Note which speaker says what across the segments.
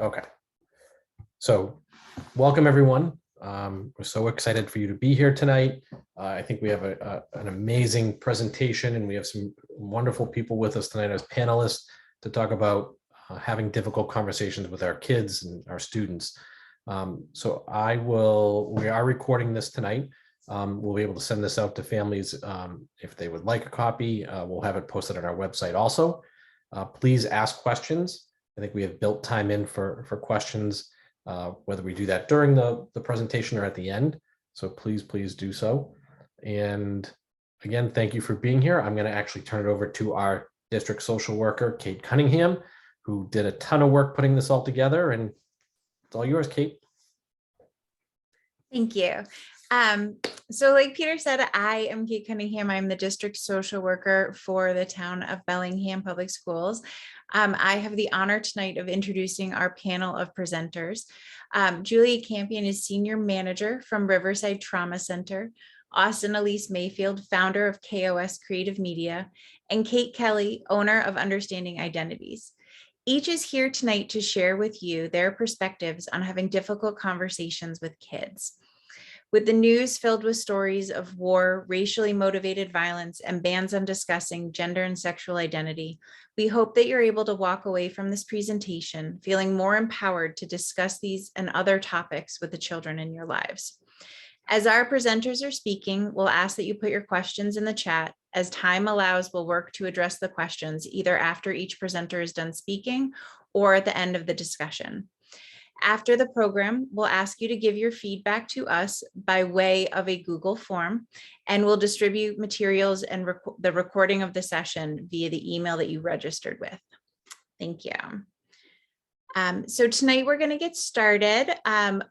Speaker 1: Okay. So welcome, everyone. We're so excited for you to be here tonight. I think we have an amazing presentation, and we have some wonderful people with us tonight as panelists to talk about having difficult conversations with our kids and our students. We are recording this tonight. We'll be able to send this out to families if they would like a copy. We'll have it posted on our website also. Please ask questions. I think we have built time in for questions, whether we do that during the presentation or at the end. So please do so. And again, thank you for being here. I'm going to actually turn it over to our district social worker, Kate Cunningham, who did a ton of work putting this all together. And it's all yours, Kate.
Speaker 2: Thank you. So like Peter said, I am Kate Cunningham. I'm the district social worker for the town of Bellingham Public Schools. I have the honor tonight of introducing our panel of presenters. Julia Campion is senior manager from Riverside Trauma Center, Austin Elise Mayfield, founder of KOS Creative Media, and Kate Kelly, owner of Understanding Identities. Each is here tonight to share with you their perspectives on having difficult conversations with kids. With the news filled with stories of war, racially motivated violence, and bans on discussing gender and sexual identity, we hope that you're able to walk away from this presentation feeling more empowered to discuss these and other topics with the children in your lives. As our presenters are speaking, we'll ask that you put your questions in the chat. As time allows, we'll work to address the questions either after each presenter is done speaking or at the end of the discussion. After the program, we'll ask you to give your feedback to us by way of a Google form, and we'll distribute materials and the recording of the session via the email that you registered with. Thank you. So tonight we're going to get started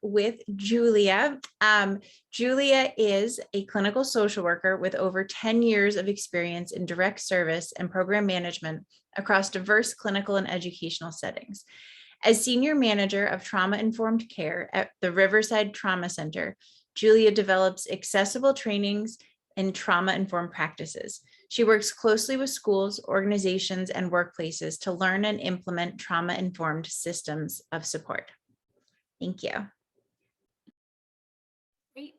Speaker 2: with Julia. Julia is a clinical social worker with over 10 years of experience in direct service and program management across diverse clinical and educational settings. As senior manager of trauma-informed care at the Riverside Trauma Center, Julia develops accessible trainings in trauma-informed practices. She works closely with schools, organizations, and workplaces to learn and implement trauma-informed systems of support. Thank you.
Speaker 3: Great.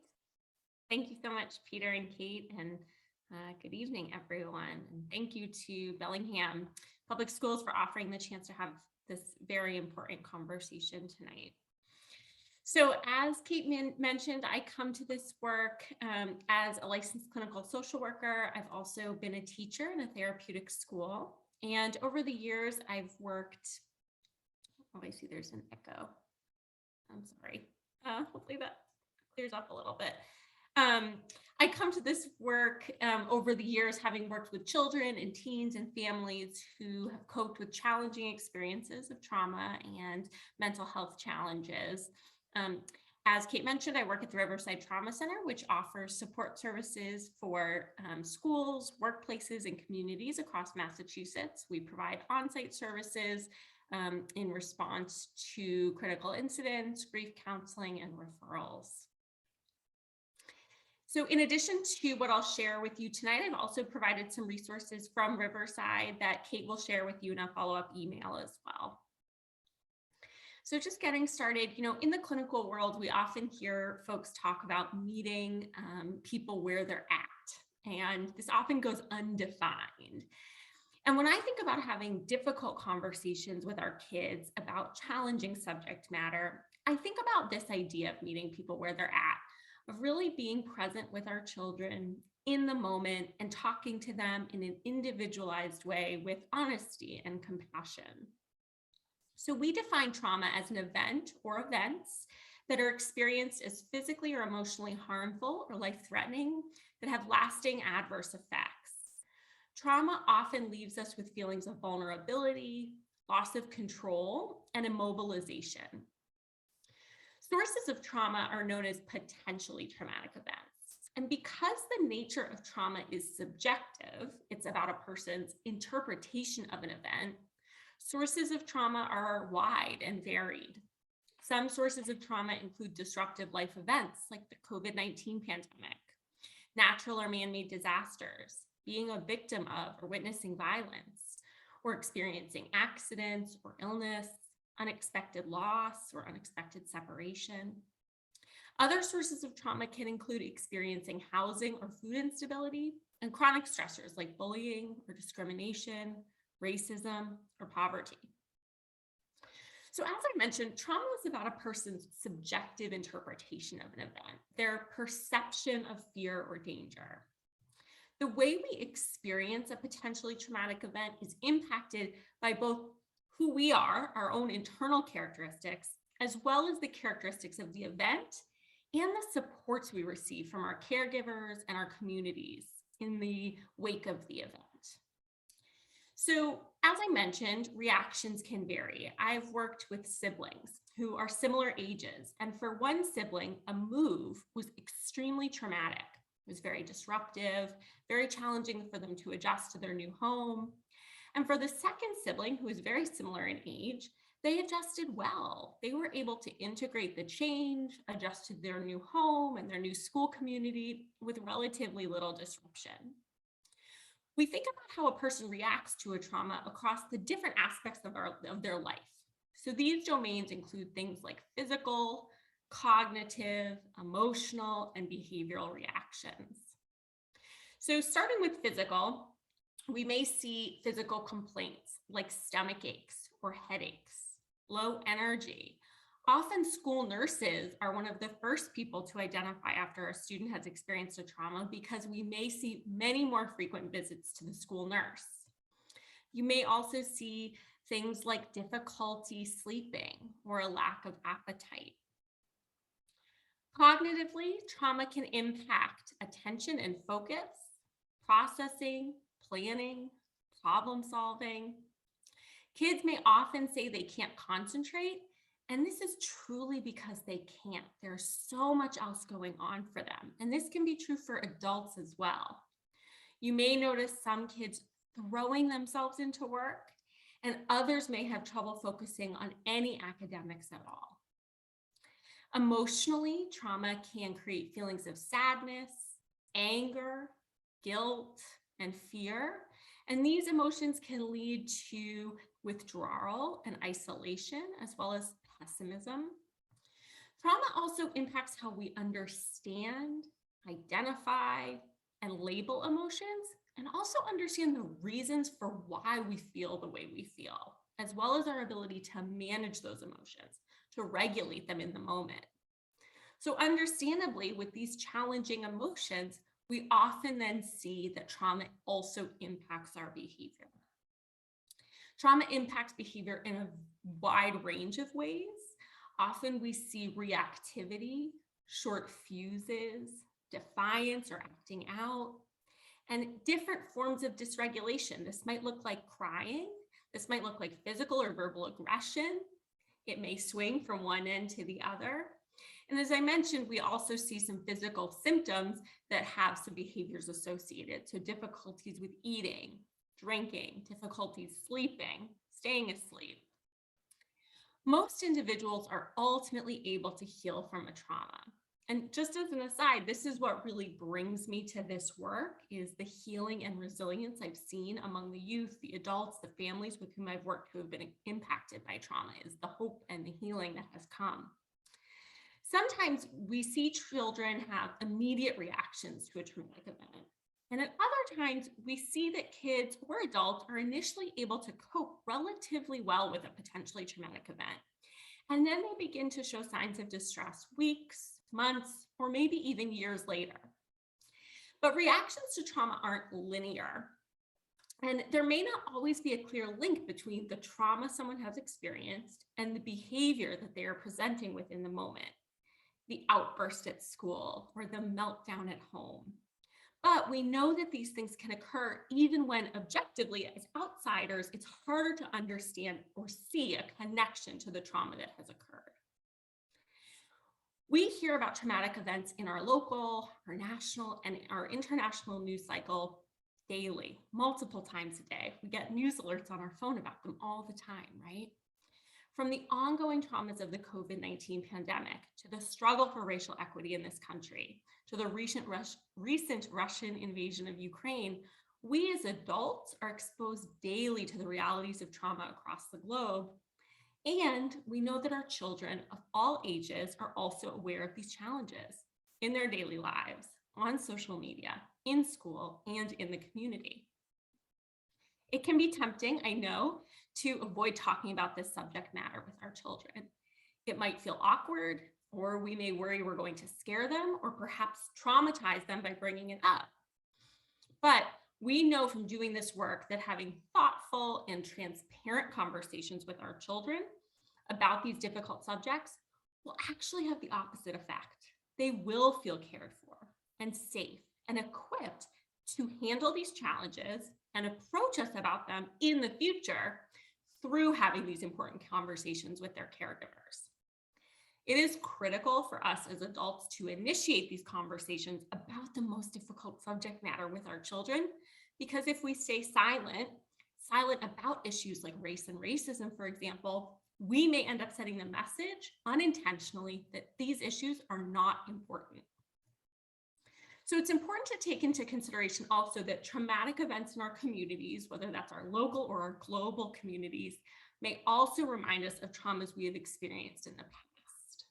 Speaker 3: Thank you so much, Peter and Kate, and good evening, everyone. And thank you to Bellingham Public Schools for offering the chance to have this very important conversation tonight. So as Kate mentioned, I come to this work as a licensed clinical social worker. I've also been a teacher in a therapeutic school. And over the years, I've worked, oh, I see there's an echo. I'm sorry. Hopefully that clears up a little bit. I come to this work over the years, having worked with children and teens and families who have coped with challenging experiences of trauma and mental health challenges. As Kate mentioned, I work at the Riverside Trauma Center, which offers support services for schools, workplaces, and communities across Massachusetts. We provide on-site services in response to critical incidents, grief counseling, and referrals. So in addition to what I'll share with you tonight, I've also provided some resources from Riverside that Kate will share with you in a follow-up email as well. So just getting started, in the clinical world, we often hear folks talk about meeting people where they're at, and this often goes undefined. And when I think about having difficult conversations with our kids about challenging subject matter, I think about this idea of meeting people where they're at, of really being present with our children in the moment and talking to them in an individualized way with honesty and compassion. So we define trauma as an event or events that are experienced as physically or emotionally harmful or life-threatening that have lasting adverse effects. Trauma often leaves us with feelings of vulnerability, loss of control, and immobilization. Sources of trauma are known as potentially traumatic events. And because the nature of trauma is subjective, it's about a person's interpretation of an event, sources of trauma are wide and varied. Some sources of trauma include disruptive life events like the COVID-19 pandemic, natural or man-made disasters, being a victim of or witnessing violence, or experiencing accidents or illness, unexpected loss, or unexpected separation. Other sources of trauma can include experiencing housing or food instability and chronic stressors like bullying or discrimination, racism, or poverty. So as I mentioned, trauma is about a person's subjective interpretation of an event, their perception of fear or danger. The way we experience a potentially traumatic event is impacted by both who we are, our own internal characteristics, as well as the characteristics of the event and the supports we receive from our caregivers and our communities in the wake of the event. So, as I mentioned, reactions can vary. I've worked with siblings who are similar ages, and for one sibling, a move was extremely traumatic. It was very disruptive, very challenging for them to adjust to their new home. And for the second sibling, who is very similar in age, they adjusted well. They were able to integrate the change, adjust to their new home and their new school community with relatively little disruption. We think about how a person reacts to a trauma across the different aspects of their life. So these domains include things like physical, cognitive, emotional, and behavioral reactions. So starting with physical, we may see physical complaints like stomach aches or headaches, low energy. Often school nurses are one of the first people to identify after a student has experienced a trauma because we may see many more frequent visits to the school nurse. You may also see things like difficulty sleeping or a lack of appetite. Cognitively, trauma can impact attention and focus, processing, planning, problem solving. Kids may often say they can't concentrate, and this is truly because they can't. There's so much else going on for them, and this can be true for adults as well. You may notice some kids throwing themselves into work, and others may have trouble focusing on any academics at all. Emotionally, trauma can create feelings of sadness, anger, guilt, and fear. And these emotions can lead to withdrawal and isolation, as well as pessimism. Trauma also impacts how we understand, identify, and label emotions, and also understand the reasons for why we feel the way we feel, as well as our ability to manage those emotions, to regulate them in the moment. So understandably, with these challenging emotions, we often then see that trauma also impacts our behavior. Trauma impacts behavior in a wide range of ways. Often we see reactivity, short fuses, defiance or acting out, and different forms of dysregulation. This might look like crying. This might look like physical or verbal aggression. It may swing from one end to the other. And as I mentioned, we also see some physical symptoms that have some behaviors associated. So difficulties with eating, drinking, difficulties sleeping, staying asleep. Most individuals are ultimately able to heal from a trauma. And just as an aside, this is what really brings me to this work, is the healing and resilience I've seen among the youth, the adults, the families with whom I've worked who have been impacted by trauma, is the hope and the healing that has come. Sometimes we see children have immediate reactions to a traumatic event. And at other times, we see that kids or adults are initially able to cope relatively well with a potentially traumatic event. And then they begin to show signs of distress weeks, months, or maybe even years later. But reactions to trauma aren't linear. And there may not always be a clear link between the trauma someone has experienced and the behavior that they are presenting within the moment, the outburst at school or the meltdown at home. But we know that these things can occur even when objectively, as outsiders, it's harder to understand or see a connection to the trauma that has occurred. We hear about traumatic events in our local, our national, and our international news cycle daily, multiple times a day. We get news alerts on our phone about them all the time, right? From the ongoing traumas of the COVID-19 pandemic to the struggle for racial equity in this country, to the recent Russian invasion of Ukraine, we as adults are exposed daily to the realities of trauma across the globe. And we know that our children of all ages are also aware of these challenges in their daily lives, on social media, in school, and in the community. It can be tempting, I know, to avoid talking about this subject matter with our children. It might feel awkward, or we may worry we're going to scare them or perhaps traumatize them by bringing it up. But we know from doing this work that having thoughtful and transparent conversations with our children about these difficult subjects will actually have the opposite effect. They will feel cared for and safe and equipped to handle these challenges and approach us about them in the future through having these important conversations with their caregivers. It is critical for us as adults to initiate these conversations about the most difficult subject matter with our children, because if we stay silent about issues like race and racism, for example, we may end up setting the message unintentionally that these issues are not important. So it's important to take into consideration also that traumatic events in our communities, whether that's our local or our global communities, may also remind us of traumas we have experienced in the past.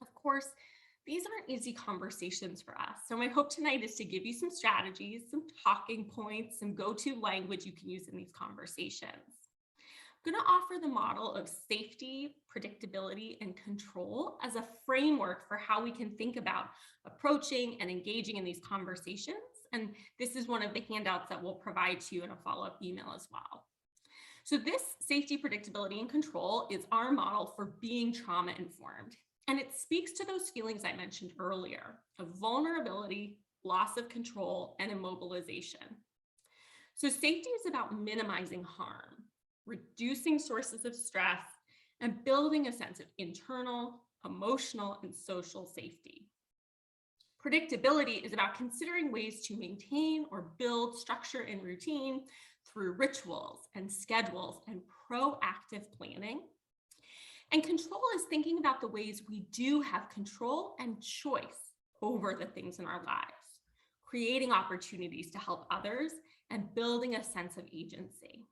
Speaker 3: Of course, these aren't easy conversations for us. So my hope tonight is to give you some strategies, some talking points, some go-to language you can use in these conversations. I'm going to offer the model of safety, predictability, and control as a framework for how we can think about approaching and engaging in these conversations. And this is one of the handouts that we'll provide to you in a follow-up email as well. So this safety, predictability, and control is our model for being trauma-informed. And it speaks to those feelings I mentioned earlier of vulnerability, loss of control, and immobilization. So safety is about minimizing harm, reducing sources of stress, and building a sense of internal, emotional, and social safety. Predictability is about considering ways to maintain or build structure and routine through rituals and schedules and proactive planning. And control is thinking about the ways we do have control and choice over the things in our lives, creating opportunities to help others and building a sense of agency.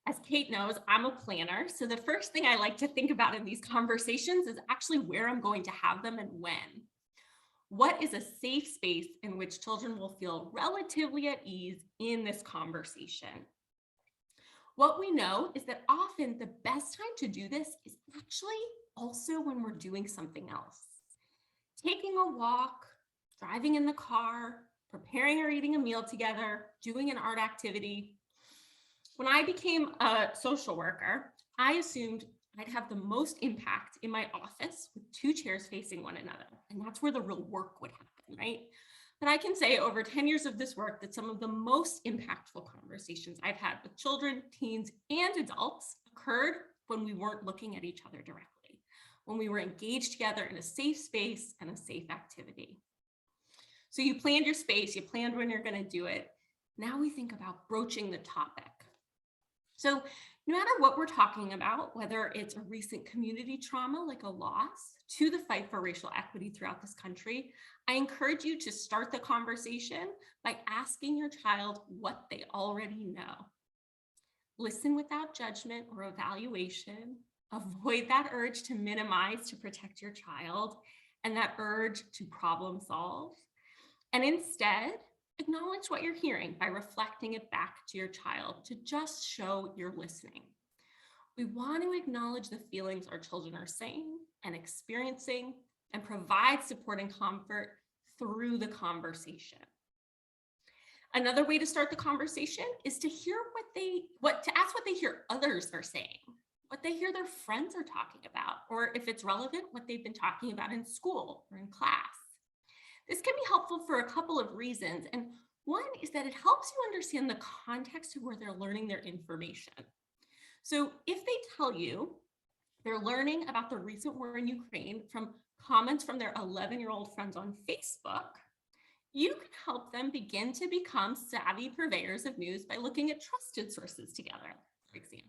Speaker 3: As Kate knows, I'm a planner, so the first thing I like to think about in these conversations is actually where I'm going to have them and when. What is a safe space in which children will feel relatively at ease in this conversation? What we know is that often the best time to do this is actually also when we're doing something else. Taking a walk, driving in the car, preparing or eating a meal together, doing an art activity. When I became a social worker, I assumed I'd have the most impact in my office with two chairs facing one another. And that's where the real work would happen, right? But I can say over 10 years of this work that some of the most impactful conversations I've had with children, teens, and adults occurred when we weren't looking at each other directly, when we were engaged together in a safe space and a safe activity. So you planned your space, you planned when you're going to do it. Now we think about broaching the topic. So no matter what we're talking about, whether it's a recent community trauma like a loss to the fight for racial equity throughout this country, I encourage you to start the conversation by asking your child what they already know. Listen without judgment or evaluation. Avoid that urge to minimize to protect your child and that urge to problem solve. And instead, acknowledge what you're hearing by reflecting it back to your child to just show you're listening. We want to acknowledge the feelings our children are saying and experiencing and provide support and comfort through the conversation. Another way to start the conversation is to hear to ask what they hear others are saying, what they hear their friends are talking about, or if it's relevant, what they've been talking about in school or in class. This can be helpful for a couple of reasons. And one is that it helps you understand the context of where they're learning their information. So if they tell you they're learning about the recent war in Ukraine from comments from their 11-year-old friends on Facebook, you can help them begin to become savvy purveyors of news by looking at trusted sources together, for example.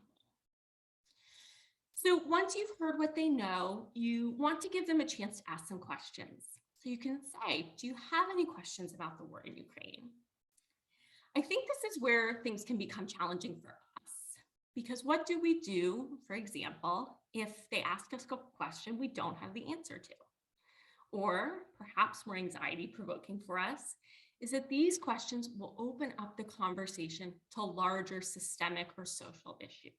Speaker 3: So once you've heard what they know, you want to give them a chance to ask some questions. So you can say, do you have any questions about the war in Ukraine? I think this is where things can become challenging for us. Because what do we do, for example, if they ask us a question we don't have the answer to? Or perhaps more anxiety provoking for us is that these questions will open up the conversation to larger systemic or social issues.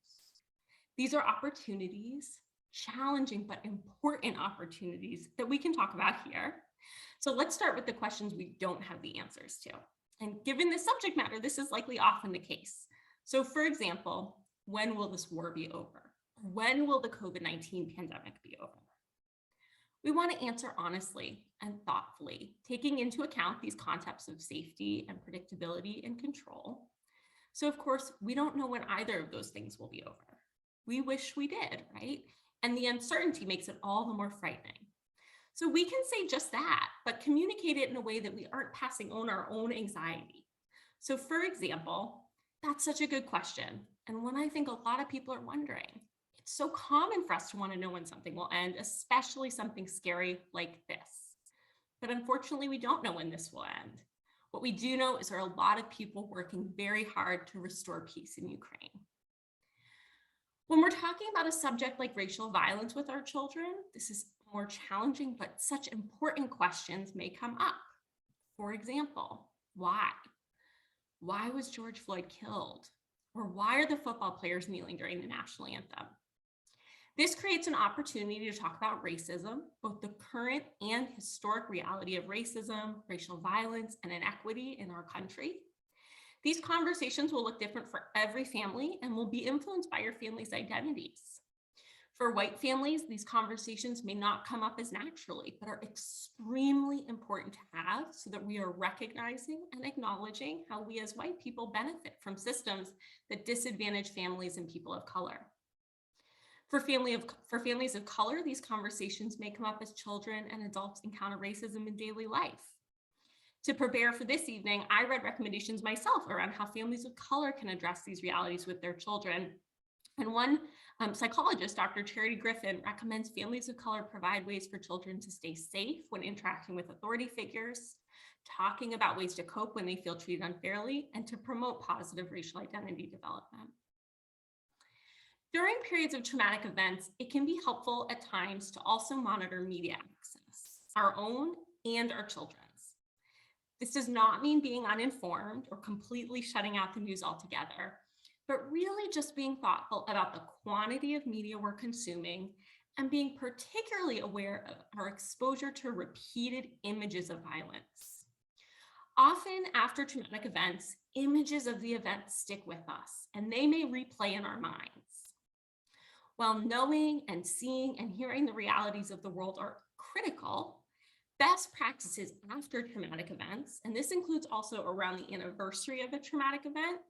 Speaker 3: These are opportunities, challenging but important opportunities that we can talk about here. So let's start with the questions we don't have the answers to. And given the subject matter, this is likely often the case. So for example, when will this war be over? When will the COVID-19 pandemic be over? We want to answer honestly and thoughtfully, taking into account these concepts of safety and predictability and control. So of course, we don't know when either of those things will be over. We wish we did, right? And the uncertainty makes it all the more frightening. So we can say just that, but communicate it in a way that we aren't passing on our own anxiety. So for example, that's such a good question, and one I think a lot of people are wondering. It's so common for us to want to know when something will end, especially something scary like this. But unfortunately, we don't know when this will end. What we do know is there are a lot of people working very hard to restore peace in Ukraine. When we're talking about a subject like racial violence with our children, this is more challenging, but such important questions may come up. For example, why? Why was George Floyd killed? Or why are the football players kneeling during the national anthem? This creates an opportunity to talk about racism, both the current and historic reality of racism, racial violence, and inequity in our country. These conversations will look different for every family and will be influenced by your family's identities. For white families, these conversations may not come up as naturally, but are extremely important to have so that we are recognizing and acknowledging how we as white people benefit from systems that disadvantage families and people of color. For families of color, these conversations may come up as children and adults encounter racism in daily life. To prepare for this evening, I read recommendations myself around how families of color can address these realities with their children. And one psychologist, Dr. Charity Griffin, recommends families of color provide ways for children to stay safe when interacting with authority figures, talking about ways to cope when they feel treated unfairly, and to promote positive racial identity development. During periods of traumatic events, it can be helpful at times to also monitor media access, our own and our children's. This does not mean being uninformed or completely shutting out the news altogether, but really just being thoughtful about the quantity of media we're consuming and being particularly aware of our exposure to repeated images of violence. Often after traumatic events, images of the event stick with us and they may replay in our minds. While knowing and seeing and hearing the realities of the world are critical, best practices after traumatic events, and this includes also around the anniversary of a traumatic event,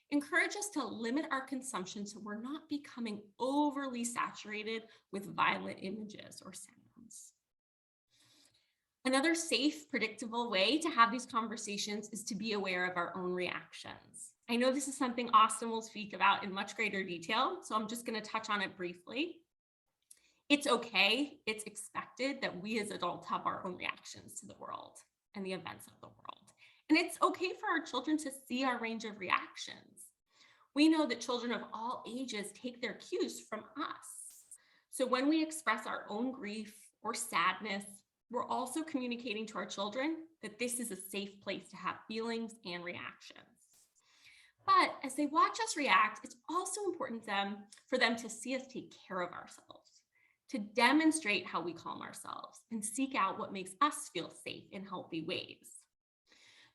Speaker 3: encourage us to limit our consumption so we're not becoming overly saturated with violent images or sounds. Another safe, predictable way to have these conversations is to be aware of our own reactions. I know this is something Austin will speak about in much greater detail, so I'm just going to touch on it briefly. It's okay, it's expected that we as adults have our own reactions to the world and the events of the world. And it's okay for our children to see our range of reactions. We know that children of all ages take their cues from us. So when we express our own grief or sadness, we're also communicating to our children that this is a safe place to have feelings and reactions. But as they watch us react, it's also important for them to see us take care of ourselves, to demonstrate how we calm ourselves and seek out what makes us feel safe in healthy ways.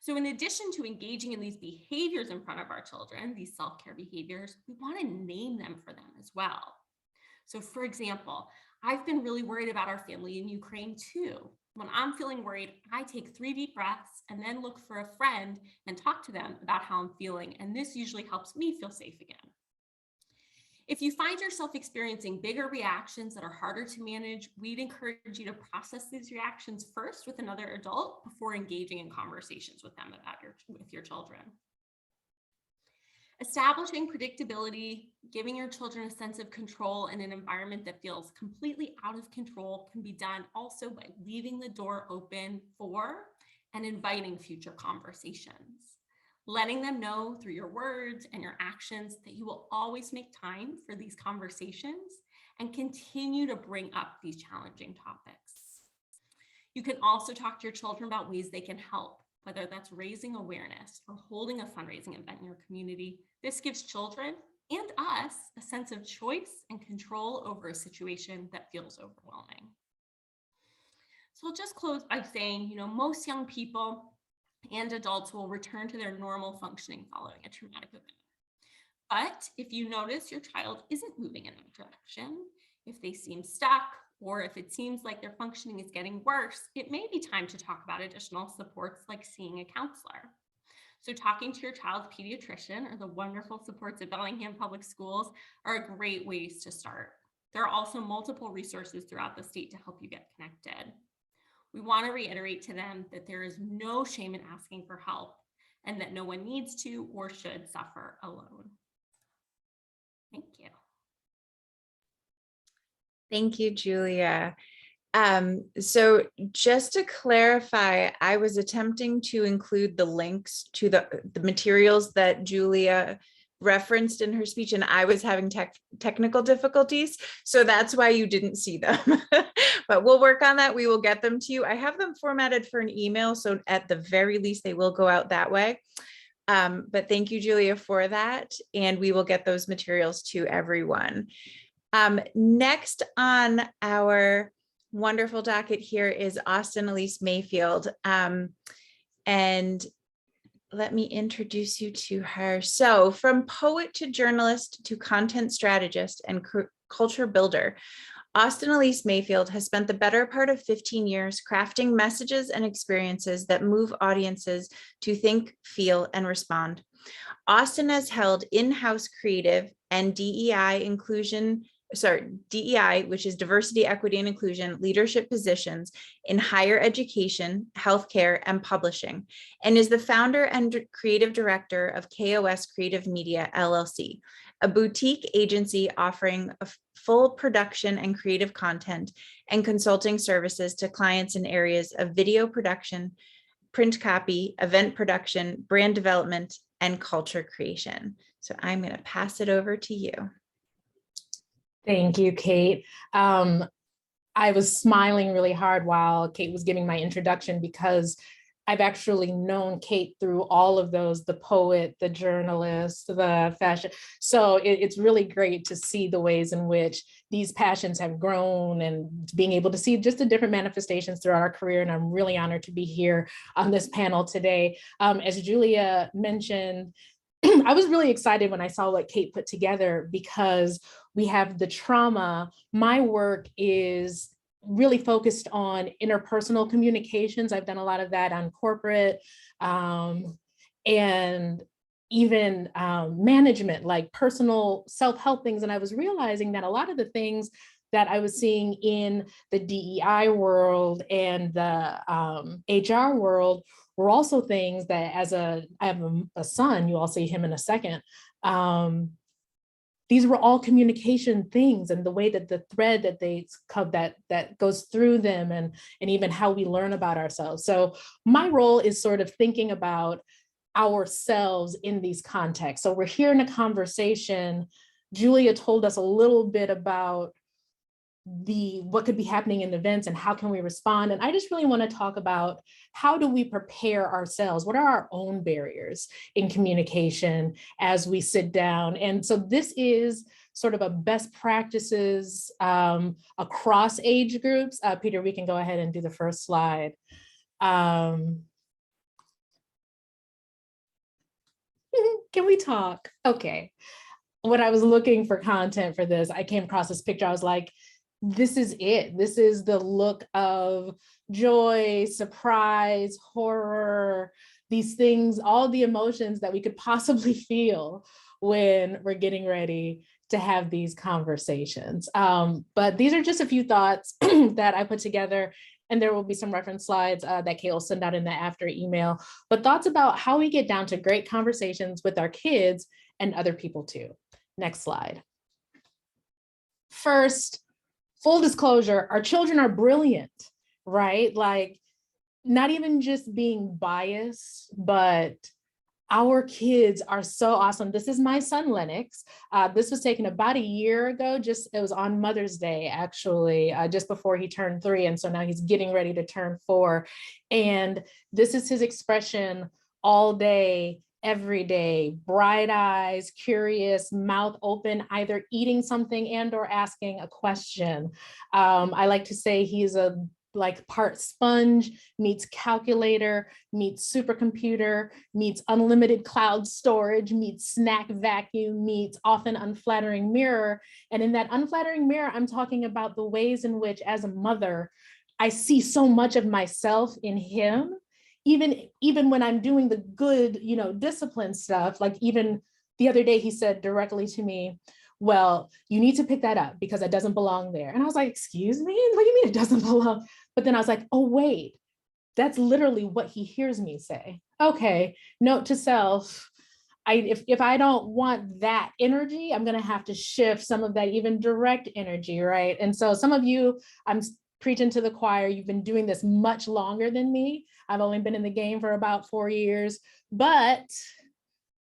Speaker 3: So in addition to engaging in these behaviors in front of our children, these self-care behaviors, we want to name them for them as well. So for example, I've been really worried about our family in Ukraine too. When I'm feeling worried, I take 3 deep breaths and then look for a friend and talk to them about how I'm feeling. And this usually helps me feel safe again. If you find yourself experiencing bigger reactions that are harder to manage, we'd encourage you to process these reactions first with another adult before engaging in conversations with them about your children. Establishing predictability, giving your children a sense of control in an environment that feels completely out of control can be done also by leaving the door open for and inviting future conversations. letting them know through your words and your actions that you will always make time for these conversations and continue to bring up these challenging topics. You can also talk to your children about ways they can help, whether that's raising awareness or holding a fundraising event in your community. This gives children and us a sense of choice and control over a situation that feels overwhelming. So I'll just close by saying, most young people and adults will return to their normal functioning following a traumatic event. But if you notice your child isn't moving in that direction, if they seem stuck, or if it seems like their functioning is getting worse, it may be time to talk about additional supports like seeing a counselor. So talking to your child's pediatrician or the wonderful supports at Bellingham Public Schools are great ways to start. There are also multiple resources throughout the state to help you get connected. We want to reiterate to them that there is no shame in asking for help and that no one needs to or should suffer alone. Thank you.
Speaker 2: Thank you, Julia. So just to clarify, I was attempting to include the links to the materials that Julia referenced in her speech, and I was having technical difficulties. So that's why you didn't see them, but we'll work on that. We will get them to you. I have them formatted for an email, so at the very least, they will go out that way. But thank you, Julia, for that. And we will get those materials to everyone. Next on our wonderful docket here is Austin Elise Mayfield. And let me introduce you to her. So from poet to journalist to content strategist and culture builder, Austin Elise Mayfield has spent the better part of 15 years crafting messages and experiences that move audiences to think, feel, and respond. Austin has held in-house creative and DEI, which is diversity, equity, and inclusion leadership positions in higher education, healthcare, and publishing, and is the founder and creative director of KOS Creative Media, LLC, a boutique agency offering a full production and creative content and consulting services to clients in areas of video production, print copy, event production, brand development, and culture creation. So I'm going to pass it over to you.
Speaker 4: Thank you, Kate. I was smiling really hard while Kate was giving my introduction because I've actually known Kate through all of those, the poet, the journalist, the fashion. So it's really great to see the ways in which these passions have grown and being able to see just the different manifestations throughout our career. And I'm really honored to be here on this panel today. As Julia mentioned, I was really excited when I saw what Kate put together because we have the trauma. My work is really focused on interpersonal communications. I've done a lot of that on corporate and even management, like personal self-help things. And I was realizing that a lot of the things that I was seeing in the DEI world and the HR world were also things that I have a son, you all see him in a second. These were all communication things and the way that the thread that that goes through them and even how we learn about ourselves. So my role is sort of thinking about ourselves in these contexts. So we're here in a conversation. Julia told us a little bit about what could be happening in events and how can we respond. And I just really want to talk about how do we prepare ourselves? What are our own barriers in communication as we sit down? And so this is sort of a best practices across age groups. Peter, we can go ahead and do the first slide. Can we talk? Okay. When I was looking for content for this, I came across this picture. I was like, this is it. This is the look of joy, surprise, horror, these things, all the emotions that we could possibly feel when we're getting ready to have these conversations. But these are just a few thoughts that I put together, and there will be some reference slides that Kate will send out in the after email, but thoughts about how we get down to great conversations with our kids and other people too. Next slide. First, full disclosure, our children are brilliant, right? Like not even just being biased, but Our kids are so awesome. This is my son, Lennox. This was taken about a year ago. It was on Mother's Day, actually, just before he turned 3. And so now he's getting ready to turn 4. And this is his expression all day, every day: bright eyes, curious, mouth open, either eating something and or asking a question. I like to say he's a part sponge meets calculator, meets supercomputer, meets unlimited cloud storage, meets snack vacuum, meets often unflattering mirror. And in that unflattering mirror, I'm talking about the ways in which, as a mother, I see so much of myself in him, even when I'm doing the good, discipline stuff. Like, even the other day, he said directly to me, well, you need to pick that up because it doesn't belong there. And I was like, excuse me, what do you mean it doesn't belong? But then I was like, oh, wait, that's literally what he hears me say. Okay, note to self, if I don't want that energy, I'm going to have to shift some of that even direct energy, right? And so some of you, I'm preaching to the choir, you've been doing this much longer than me. I've only been in the game for about 4 years, but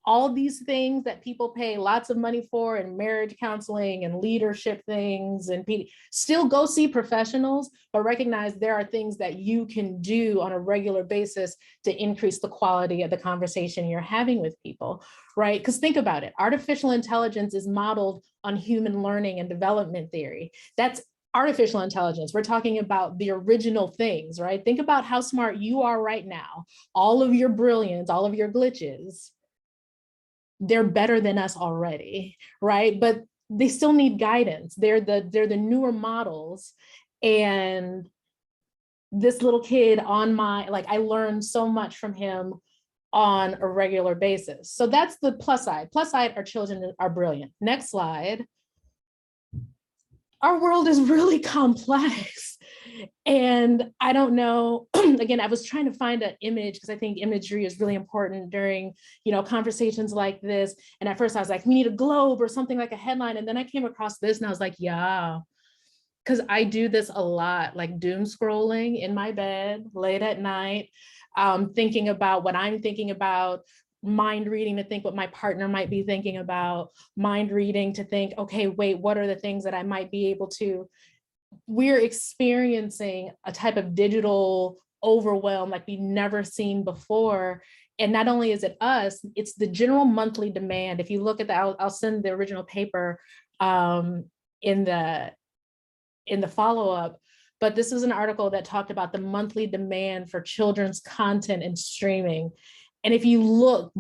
Speaker 4: all these things that people pay lots of money for, and marriage counseling and leadership things, and still go see professionals, but recognize there are things that you can do on a regular basis to increase the quality of the conversation you're having with people, right? Because think about it, artificial intelligence is modeled on human learning and development theory. That's artificial intelligence. We're talking about the original things, right? Think about how smart you are right now, all of your brilliance, all of your glitches. They're better than us already, right? But they still need guidance. They're the newer models. And this little kid I learned so much from him on a regular basis. So that's the plus side. Plus side, our children are brilliant. Next slide. Our world is really complex. And I don't know, again, I was trying to find an image because I think imagery is really important during, conversations like this. And at first I was like, we need a globe or something like a headline. And then I came across this and I was like, yeah, because I do this a lot, like doom scrolling in my bed late at night, thinking about what I'm thinking about, mind reading to think what my partner might be thinking about, mind reading to think, okay, wait, what are the things that I might be able to. We're experiencing a type of digital overwhelm like we've never seen before. And not only is it us, it's the general monthly demand. If you look at the, I'll send the original paper in the follow-up, but this is an article that talked about the monthly demand for children's content and streaming. And if you look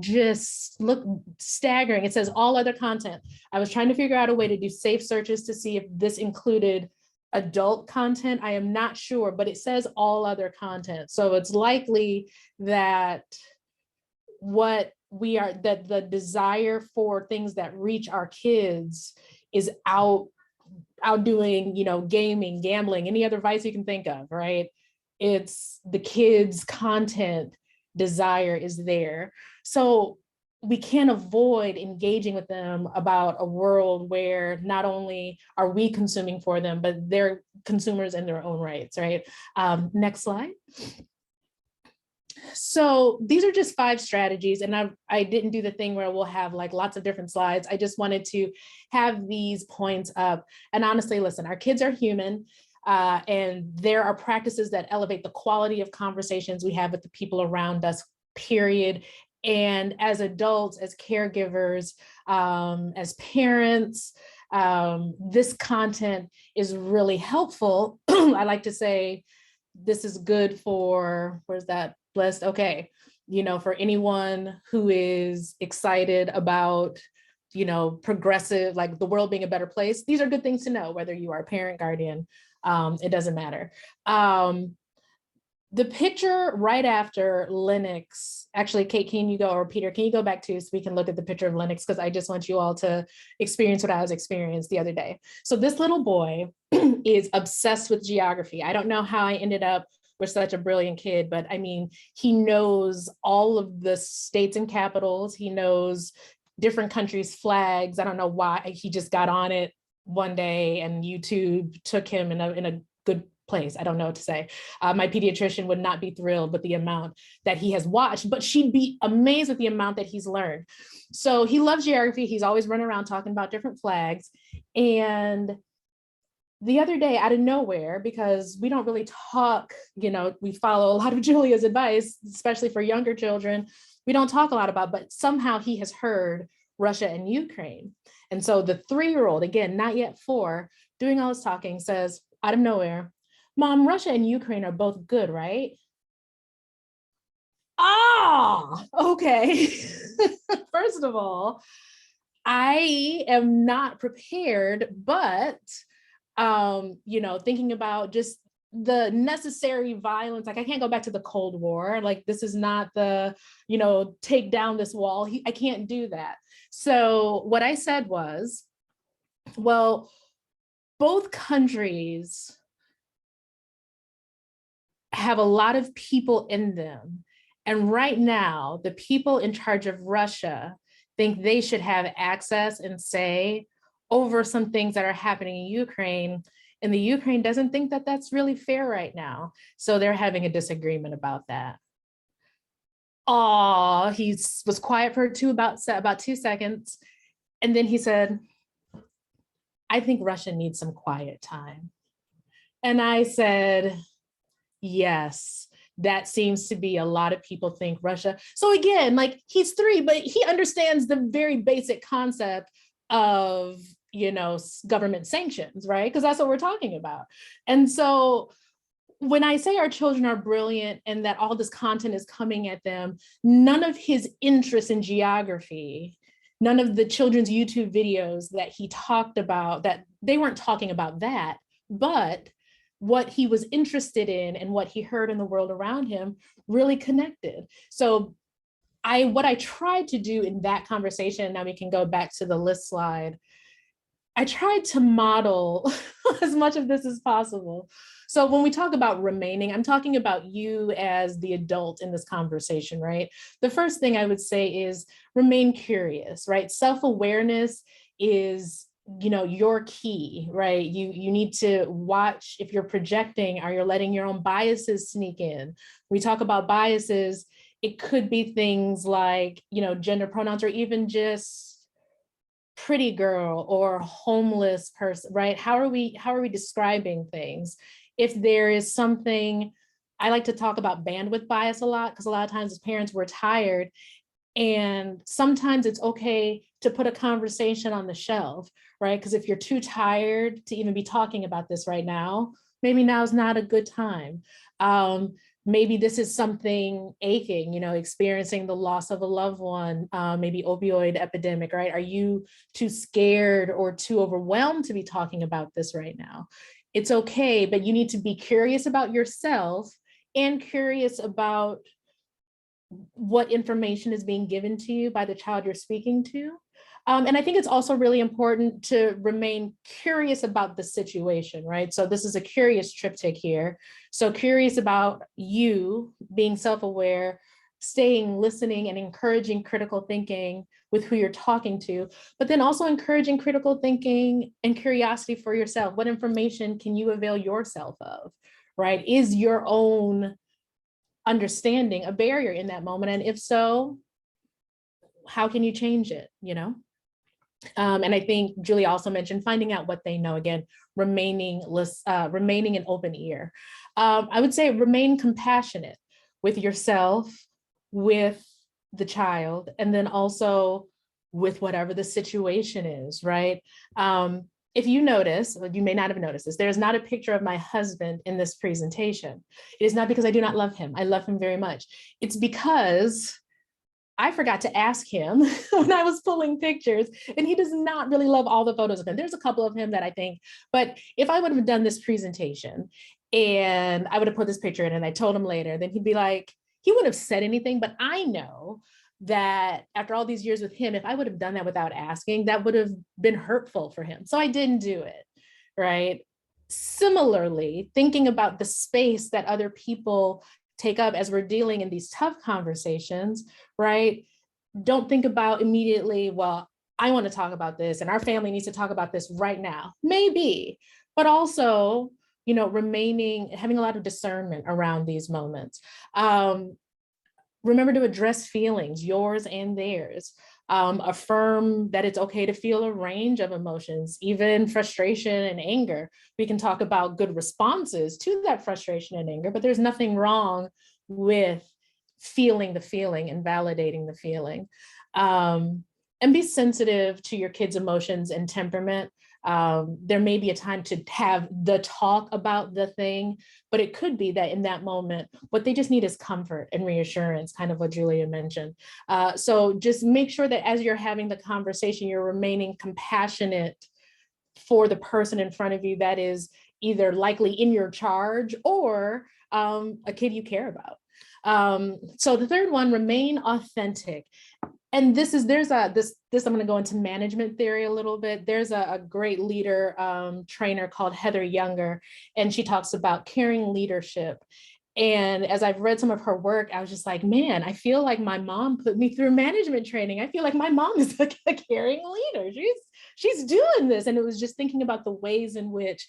Speaker 4: staggering, it says all other content. I was trying to figure out a way to do safe searches to see if this included adult content. I am not sure, but it says all other content. So it's likely that the desire for things that reach our kids is outdoing, gaming, gambling, any other vice you can think of, right? It's the kids' content desire is there. So we can't avoid engaging with them about a world where not only are we consuming for them, but they're consumers in their own rights, right? Next slide. So these are just 5 strategies, and I didn't do the thing where we'll have like lots of different slides. I just wanted to have these points up. And honestly, listen, our kids are human. And there are practices that elevate the quality of conversations we have with the people around us, period. And as adults, as caregivers, as parents, this content is really helpful. I like to say this is good for, where's that blessed? Okay. For anyone who is excited about, progressive, like the world being a better place. These are good things to know, whether you are a parent, guardian, it doesn't matter. The picture right after Lennox, actually, Kate, can you go, or Peter, can you go back to so we can look at the picture of Lennox? Because I just want you all to experience what I was experiencing the other day. So this little boy is obsessed with geography. I don't know how I ended up with such a brilliant kid, but I mean, he knows all of the states and capitals. He knows different countries' flags. I don't know why he just got on it one day and YouTube took him in a good place. I don't know what to say. My pediatrician would not be thrilled with the amount that he has watched, but she'd be amazed with the amount that he's learned. So he loves geography. He's always running around talking about different flags. And the other day, out of nowhere, because we don't really talk, we follow a lot of Julia's advice, especially for younger children. We don't talk a lot about, but somehow he has heard Russia and Ukraine. And so the 3-year-old, again, not yet 4, doing all this talking, says out of nowhere, Mom, Russia and Ukraine are both good, right? Ah, okay. First of all, I am not prepared, but thinking about just the necessary violence, like I can't go back to the Cold War. Like this is not the, take down this wall. I can't do that. So what I said was, well, both countries have a lot of people in them. And right now, the people in charge of Russia think they should have access and say over some things that are happening in Ukraine. And the Ukraine doesn't think that that's really fair right now. So they're having a disagreement about that. Oh, he was quiet for about 2 seconds. And then he said, I think Russia needs some quiet time. And I said, yes, that seems to be a lot of people think Russia. So again, like he's 3, but he understands the very basic concept of, government sanctions, right? Because that's what we're talking about. And so when I say our children are brilliant and that all this content is coming at them, none of his interest in geography, none of the children's YouTube videos that he talked about, that they weren't talking about that, but what he was interested in and what he heard in the world around him really connected. So what I tried to do in that conversation, now we can go back to the list slide, I tried to model as much of this as possible. So when we talk about remaining, I'm talking about you as the adult in this conversation, right? The first thing I would say is remain curious, right? Self-awareness is, your key, right? You need to watch if you're projecting or you're letting your own biases sneak in. We talk about biases, it could be things like, gender pronouns, or even just pretty girl or homeless person, right? How are we describing things? If there is something, I like to talk about bandwidth bias a lot, because a lot of times as parents, we're tired. And sometimes it's okay to put a conversation on the shelf, right? Because if you're too tired to even be talking about this right now, maybe now is not a good time. Maybe this is something aching, experiencing the loss of a loved one, maybe opioid epidemic, right? Are you too scared or too overwhelmed to be talking about this right now? It's okay, but you need to be curious about yourself and curious about what information is being given to you by the child you're speaking to. And I think it's also really important to remain curious about the situation, right? So this is a curious triptych here. So curious about you, being self-aware, staying, listening, and encouraging critical thinking with who you're talking to, but then also encouraging critical thinking and curiosity for yourself. What information can you avail yourself of, right? Is your own understanding a barrier in that moment? And if so, how can you change it, And I think Julie also mentioned finding out what they know. Again, remaining an open ear. I would say remain compassionate with yourself, with the child, and then also with whatever the situation is, right? If you notice, or you may not have noticed this, there's not a picture of my husband in this presentation. It is not because I do not love him. I love him very much. It's because I forgot to ask him when I was pulling pictures, and he does not really love all the photos of him. There's a couple of him that I think, but if I would have done this presentation and I would have put this picture in and I told him later, then he'd be like, he wouldn't have said anything, but I know that after all these years with him, if I would have done that without asking, that would have been hurtful for him. So I didn't do it, right? Similarly, thinking about the space that other people take up as we're dealing in these tough conversations, right? Don't think about immediately, well, I want to talk about this and our family needs to talk about this right now. Maybe, but also, having a lot of discernment around these moments. Remember to address feelings, yours and theirs. Affirm that it's okay to feel a range of emotions, even frustration and anger. We can talk about good responses to that frustration and anger, but there's nothing wrong with feeling the feeling and validating the feeling. And be sensitive to your kids' emotions and temperament. There may be a time to have the talk about the thing, but it could be that in that moment, what they just need is comfort and reassurance, kind of what Julia mentioned. So just make sure that as you're having the conversation, you're remaining compassionate for the person in front of you that is either likely in your charge or a kid you care about. So the third one, remain authentic. And I'm going to go into management theory a little bit. There's a great leader trainer called Heather Younger, and she talks about caring leadership. And as I've read some of her work, I was just like, man, I feel like my mom put me through management training. I feel like my mom is a caring leader. She's doing this. And it was just thinking about the ways in which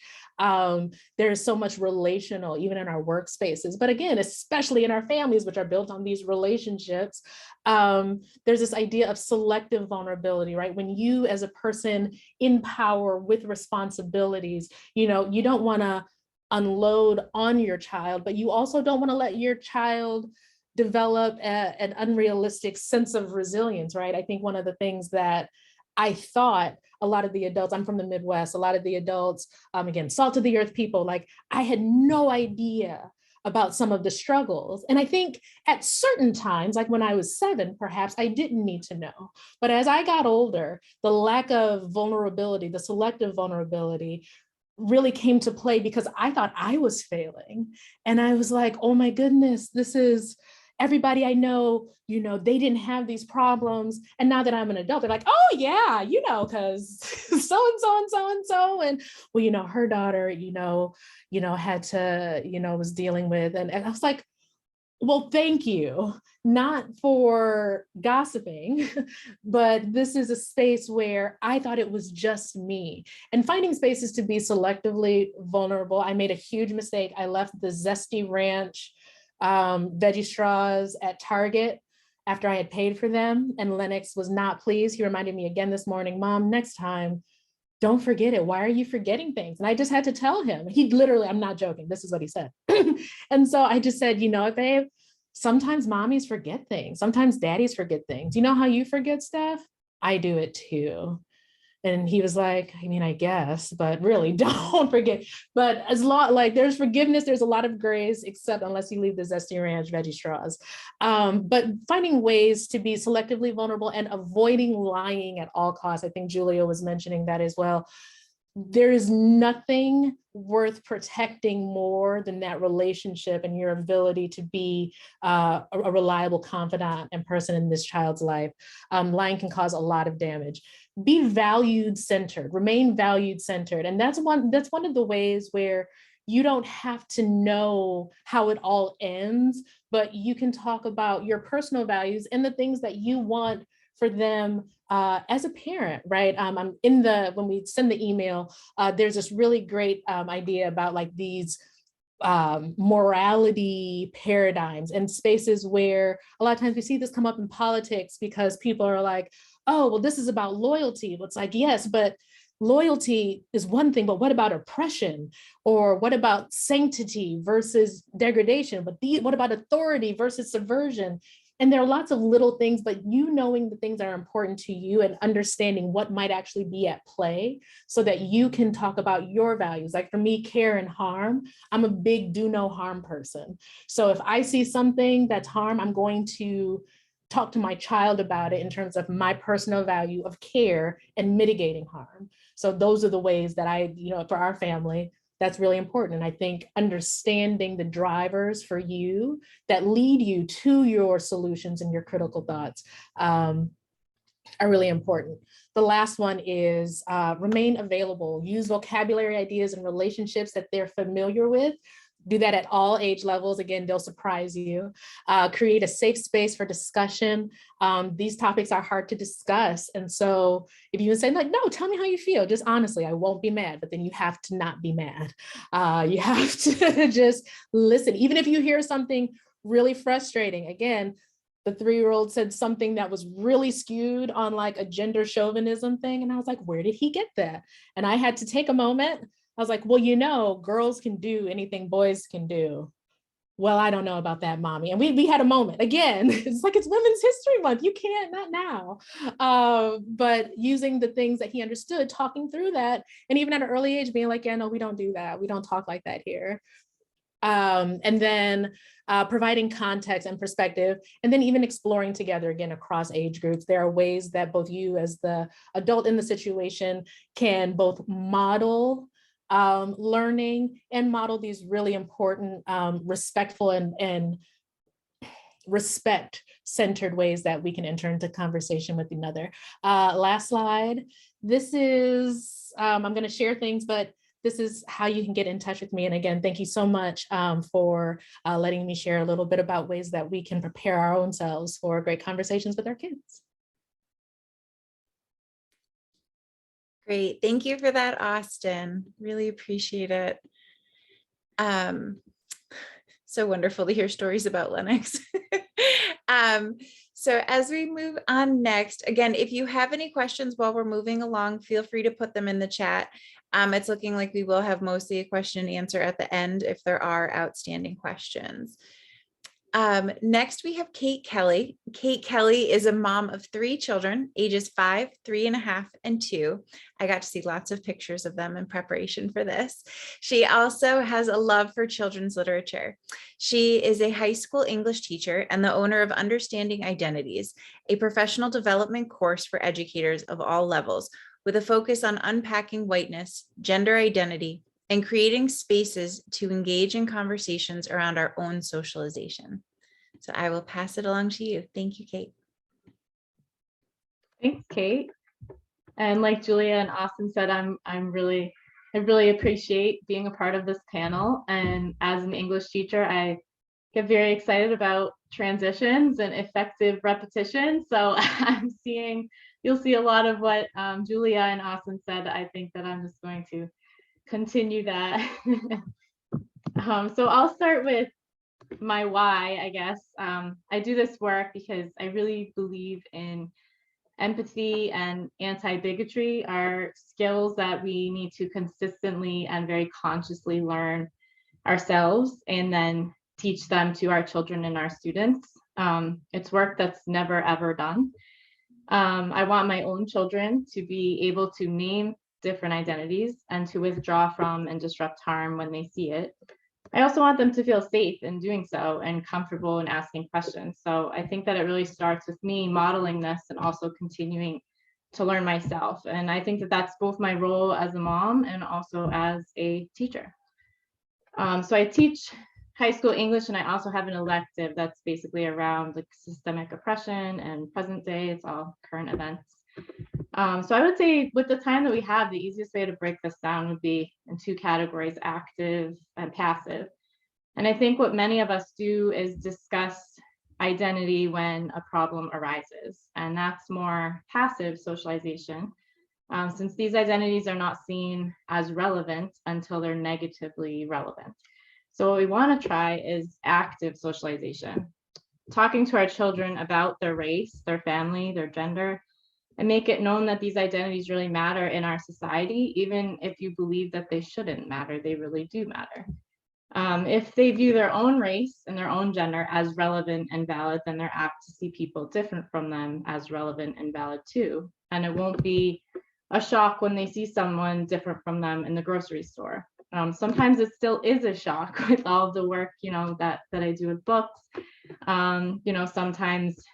Speaker 4: there's so much relational, even in our workspaces. But again, especially in our families, which are built on these relationships, there's this idea of selective vulnerability, right? When you as a person in power with responsibilities, you don't want to unload on your child, but you also don't want to let your child develop an unrealistic sense of resilience, right? I think one of the things that I thought a lot of the adults, I'm from the Midwest, a lot of the adults, again, salt of the earth people, like I had no idea about some of the struggles. And I think at certain times, like when I was 7, perhaps I didn't need to know. But as I got older, the lack of vulnerability, the selective vulnerability really came to play because I thought I was failing. And I was like, oh my goodness, this is everybody I know, they didn't have these problems. And now that I'm an adult, they're like, oh yeah, because so-and-so and so-and-so. And well, her daughter, had to, was dealing with, and I was like, well, thank you, not for gossiping, but this is a space where I thought it was just me. And finding spaces to be selectively vulnerable. I made a huge mistake. I left the Zesty Ranch veggie straws at Target after I had paid for them, and Lennox was not pleased. He reminded me again this morning, Mom, next time, don't forget it. Why are you forgetting things? And I just had to tell him. He literally, I'm not joking, this is what he said. And so I just said, babe, sometimes mommies forget things. Sometimes daddies forget things. You know how you forget stuff? I do it too. And he was like, I guess, but really don't forget. But there's forgiveness, there's a lot of grace, except unless you leave the Zesty Ranch veggie straws. But finding ways to be selectively vulnerable and avoiding lying at all costs. I think Julia was mentioning that as well. There is nothing worth protecting more than that relationship and your ability to be a reliable confidant and person in this child's life. Lying can cause a lot of damage. Be valued centered, remain valued centered. And that's one of the ways where you don't have to know how it all ends, but you can talk about your personal values and the things that you want for them as a parent, right? When we send the email, there's this really great idea about like these morality paradigms and spaces where a lot of times we see this come up in politics because people are like, oh, well, this is about loyalty. Well, it's like, yes, but loyalty is one thing, but what about oppression? Or what about sanctity versus degradation? But what about authority versus subversion? And there are lots of little things, but knowing the things that are important to you and understanding what might actually be at play so that you can talk about your values. Like for me, care and harm, I'm a big do no harm person. So if I see something that's harm, I'm going to talk to my child about it in terms of my personal value of care and mitigating harm. So those are the ways that for our family, that's really important. And I think understanding the drivers for you that lead you to your solutions and your critical thoughts are really important. The last one is remain available, use vocabulary, ideas, and relationships that they're familiar with. do that at all age levels. Again, they'll surprise you. Create a safe space for discussion. These topics are hard to discuss. And so if you say like, no, tell me how you feel, just honestly, I won't be mad, but then you have to not be mad. You have to just listen. Even if you hear something really frustrating, again, the 3-year-old said something that was really skewed on like a gender chauvinism thing. And I was like, where did he get that? And I had to take a moment. I was like, well, you know, girls can do anything boys can do. Well, I don't know about that, mommy. And we had a moment. Again, it's like it's Women's History Month. You can't, not now. But using the things that he understood, talking through that, and even at an early age being like, yeah, no, we don't do that. We don't talk like that here. And then providing context and perspective, and then even exploring together again across age groups. There are ways that both you as the adult in the situation can both model learning and model these really important respectful and respect-centered ways that we can enter into conversation with another. Last slide. This is, I'm going to share things, but this is how you can get in touch with me. And again, thank you so much for letting me share a little bit about ways that we can prepare our own selves for great conversations with our kids.
Speaker 2: Great. Thank you for that, Austin. Really appreciate it. So wonderful to hear stories about Lennox. So as we move on next, again, if you have any questions while we're moving along, feel free to put them in the chat. It's looking like we will have mostly a question and answer at the end if there are outstanding questions. Next, we have Kate Kelly. Kate Kelly is a mom of 3 children, ages 5, 3.5, and 2. I got to see lots of pictures of them in preparation for this. She also has a love for children's literature. She is a high school English teacher and the owner of Understanding Identities, a professional development course for educators of all levels, with a focus on unpacking whiteness, gender identity, and creating spaces to engage in conversations around our own socialization. So I will pass it along to you. Thank you, Kate.
Speaker 5: Thanks, Kate. And like Julia and Austin said, I really appreciate being a part of this panel. And as an English teacher, I get very excited about transitions and effective repetition. So you'll see a lot of what Julia and Austin said. I think that I'm just going to continue that. So I'll start with my why, I guess. I do this work because I really believe in empathy and anti-bigotry are skills that we need to consistently and very consciously learn ourselves and then teach them to our children and our students. It's work that's never ever done. I want my own children to be able to name different identities and to withdraw from and disrupt harm when they see it. I also want them to feel safe in doing so and comfortable in asking questions. So I think that it really starts with me modeling this and also continuing to learn myself. And I think that that's both my role as a mom and also as a teacher. So I teach high school English, and I also have an elective that's basically around like systemic oppression and present day. It's all current events. So I would say with the time that we have, the easiest way to break this down would be in 2 categories, active and passive. And I think what many of us do is discuss identity when a problem arises, and that's more passive socialization, since these identities are not seen as relevant until they're negatively relevant. So what we want to try is active socialization, talking to our children about their race, their family, their gender, and make it known that these identities really matter in our society, even if you believe that they shouldn't matter, they really do matter. If they view their own race and their own gender as relevant and valid, then they're apt to see people different from them as relevant and valid too. And it won't be a shock when they see someone different from them in the grocery store. Sometimes it still is a shock with all of the work, that I do with books. Sometimes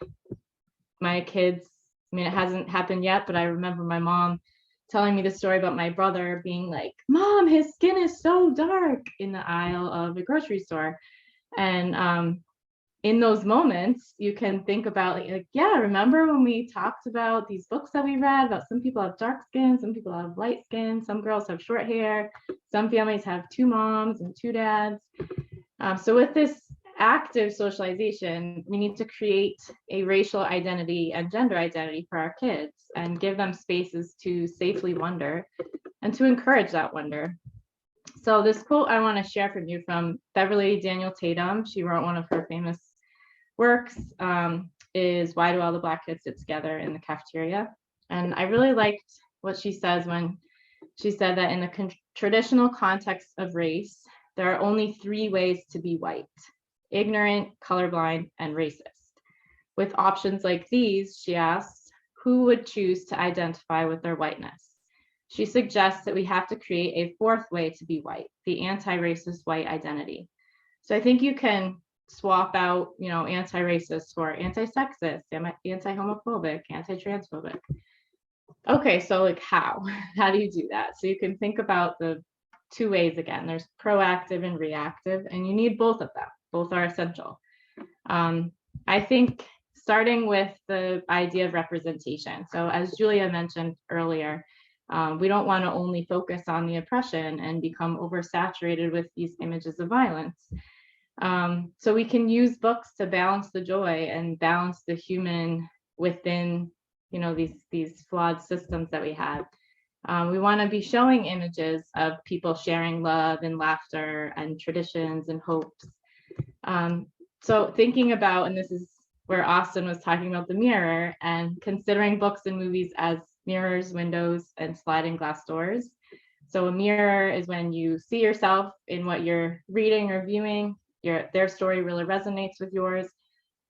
Speaker 5: my kids, it hasn't happened yet, but I remember my mom telling me the story about my brother being like, "Mom, his skin is so dark," in the aisle of a grocery store. And in those moments, you can think about like, yeah, remember when we talked about these books that we read about some people have dark skin, some people have light skin, some girls have short hair, some families have 2 moms and 2 dads. So with this active socialization, we need to create a racial identity and gender identity for our kids and give them spaces to safely wonder and to encourage that wonder. So this quote I want to share from you from Beverly Daniel Tatum. She wrote one of her famous works, is Why Do All the Black Kids Sit Together in the Cafeteria? And I really liked what she says when she said that in the traditional context of race, there are only 3 ways to be white: ignorant, colorblind, and racist. With options like these, she asks, who would choose to identify with their whiteness? She suggests that we have to create a 4th way to be white, the anti-racist white identity. So I think you can swap out, you know, anti-racist for anti-sexist, anti-homophobic, anti-transphobic. Okay, so like how do you do that? So you can think about the 2 ways again. There's proactive and reactive, and you need both of them. Both are essential. I think starting with the idea of representation. So as Julia mentioned earlier, we don't want to only focus on the oppression and become oversaturated with these images of violence. So we can use books to balance the joy and balance the human within, you know, these flawed systems that we have. We want to be showing images of people sharing love and laughter and traditions and hopes. So thinking about, and this is where Austin was talking about the mirror, and considering books and movies as mirrors, windows, and sliding glass doors. So a mirror is when you see yourself in what you're reading or viewing. Their story really resonates with yours.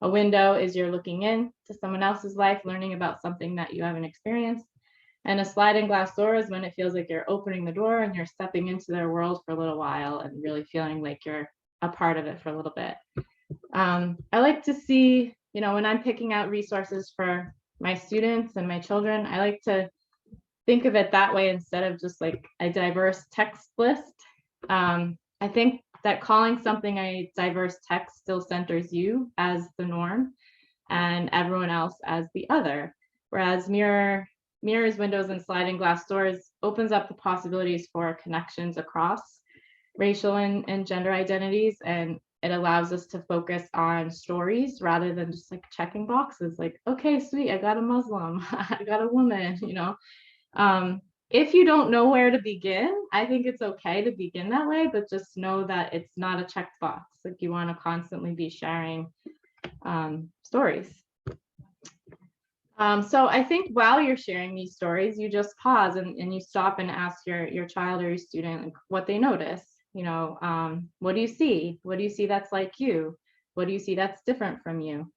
Speaker 5: A window is you're looking in to someone else's life, learning about something that you haven't experienced. And a sliding glass door is when it feels like you're opening the door and you're stepping into their world for a little while and really feeling like you're a part of it for a little bit. I like to see, you know, when I'm picking out resources for my students and my children, I like to think of it that way instead of just like a diverse text list. I think that calling something a diverse text still centers you as the norm and everyone else as the other. Whereas mirrors, windows, and sliding glass doors opens up the possibilities for connections across racial and gender identities, and it allows us to focus on stories rather than just like checking boxes like, okay, sweet, I got a Muslim, I got a woman, you know. If you don't know where to begin, I think it's okay to begin that way, but just know that it's not a checked box. Like you want to constantly be sharing stories. So I think while you're sharing these stories, you just pause and you stop and ask your child or your student like, what they notice. You know, what do you see? What do you see that's like you? What do you see that's different from you?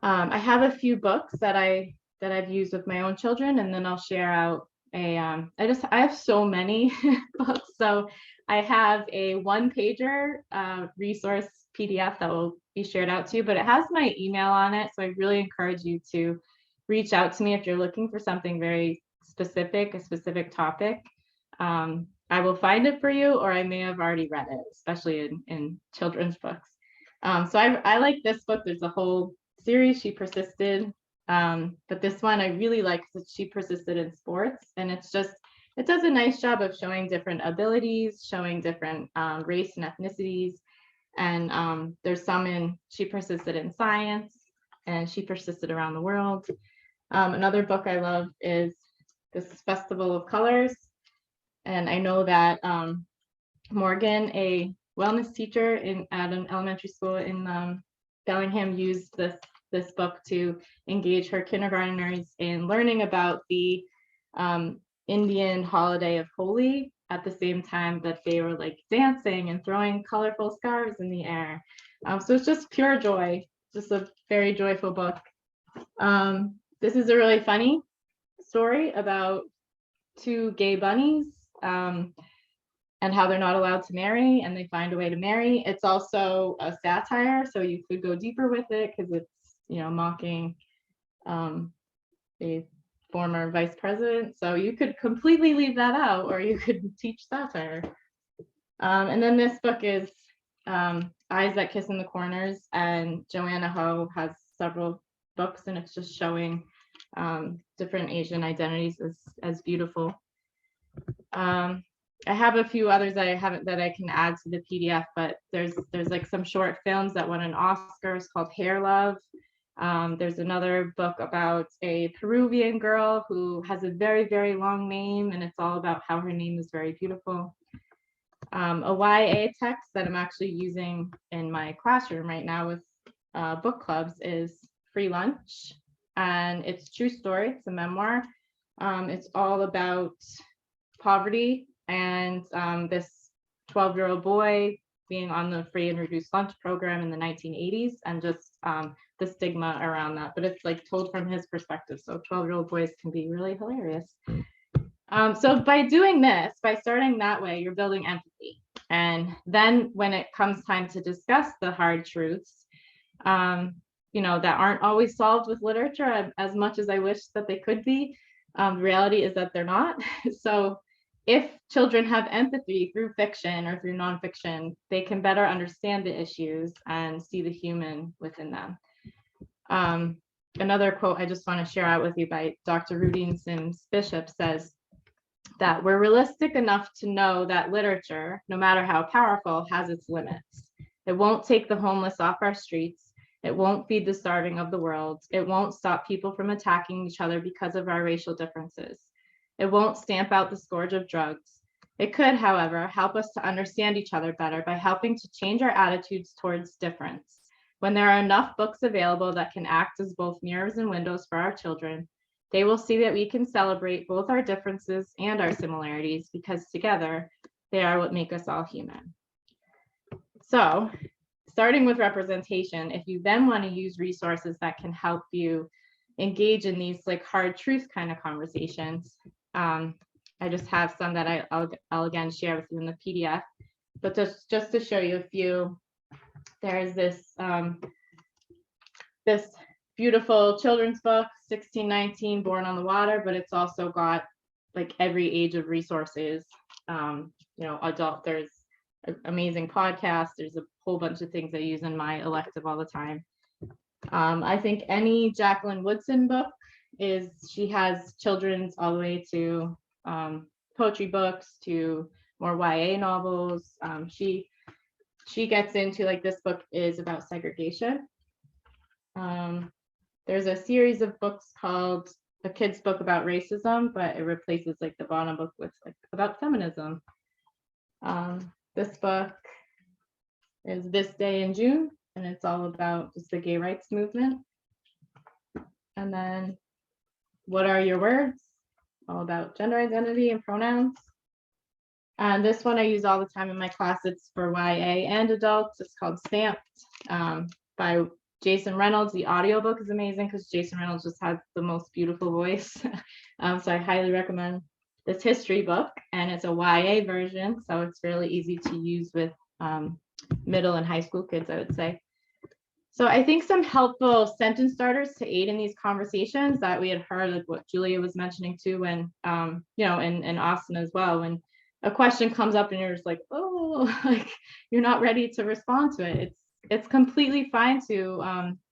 Speaker 5: I have a few books that I've used with my own children, and then I'll share out I have so many books. So I have a 1-pager resource PDF that will be shared out to you, but it has my email on it. So I really encourage you to reach out to me if you're looking for something very specific, a specific topic. I will find it for you, or I may have already read it, especially in children's books. So I like this book. There's a whole series, She Persisted. But this one I really like because She Persisted in Sports, and it does a nice job of showing different abilities, showing different race and ethnicities. And there's some in She Persisted in Science, and She Persisted Around the World. Another book I love is this Festival of Colors. And I know that Morgan, a wellness teacher at an elementary school in Bellingham, used this book to engage her kindergartners in learning about the Indian holiday of Holi at the same time that they were like dancing and throwing colorful scarves in the air. So it's just pure joy, just a very joyful book. This is a really funny story about 2 gay bunnies and how they're not allowed to marry, and they find a way to marry. It's also a satire, so you could go deeper with it because it's, you know, mocking a former vice president. So you could completely leave that out, or you could teach satire. And then this book is Eyes That Kiss in the Corners, and Joanna Ho has several books, and it's just showing different Asian identities as beautiful. I have a few others that I can add to the PDF, but there's like some short films that won an Oscar. It's called Hair Love. There's another book about a Peruvian girl who has a very, very long name, and it's all about how her name is very beautiful. A YA text that I'm actually using in my classroom right now with book clubs is Free Lunch, and it's true story. It's a memoir. It's all about poverty and this 12-year-old boy being on the free and reduced lunch program in the 1980s, and just the stigma around that. But it's like told from his perspective. So 12-year-old boys can be really hilarious. So by doing this, by starting that way, you're building empathy. And then when it comes time to discuss the hard truths, you know, that aren't always solved with literature as much as I wish that they could be, the reality is that they're not. So if children have empathy through fiction or through nonfiction, they can better understand the issues and see the human within them. Another quote I just want to share out with you by Dr. Rudine Sims Bishop says that we're realistic enough to know that literature, no matter how powerful, has its limits. It won't take the homeless off our streets. It won't feed the starving of the world. It won't stop people from attacking each other because of our racial differences. It won't stamp out the scourge of drugs. It could, however, help us to understand each other better by helping to change our attitudes towards difference. When there are enough books available that can act as both mirrors and windows for our children, they will see that we can celebrate both our differences and our similarities, because together they are what make us all human. So, starting with representation, if you then want to use resources that can help you engage in these like hard truth kind of conversations, I just have some that I'll again share with you in the PDF, but just to show you a few. There's this this beautiful children's book, 1619, Born on the Water, but it's also got like every age of resources. You know, adult, there's amazing podcasts, there's a whole bunch of things I use in my elective all the time. I think any Jacqueline Woodson book she has children's all the way to poetry books to more YA novels. She gets into, like, this book is about segregation. There's a series of books called A Kid's Book About Racism, but it replaces like the bottom book with like about feminism. This book is This Day in June, and it's all about just the gay rights movement. And then What Are Your Words? All about gender identity and pronouns. And this one I use all the time in my class. It's for YA and adults. It's called Stamped by Jason Reynolds. The audiobook is amazing because Jason Reynolds just has the most beautiful voice. So I highly recommend this history book, and it's a YA version, so it's really easy to use with middle and high school kids, I would say. So I think some helpful sentence starters to aid in these conversations that we had heard, like what Julia was mentioning too, when you know, and Austin as well, when a question comes up and you're just like, oh, like you're not ready to respond to it. It's completely fine to,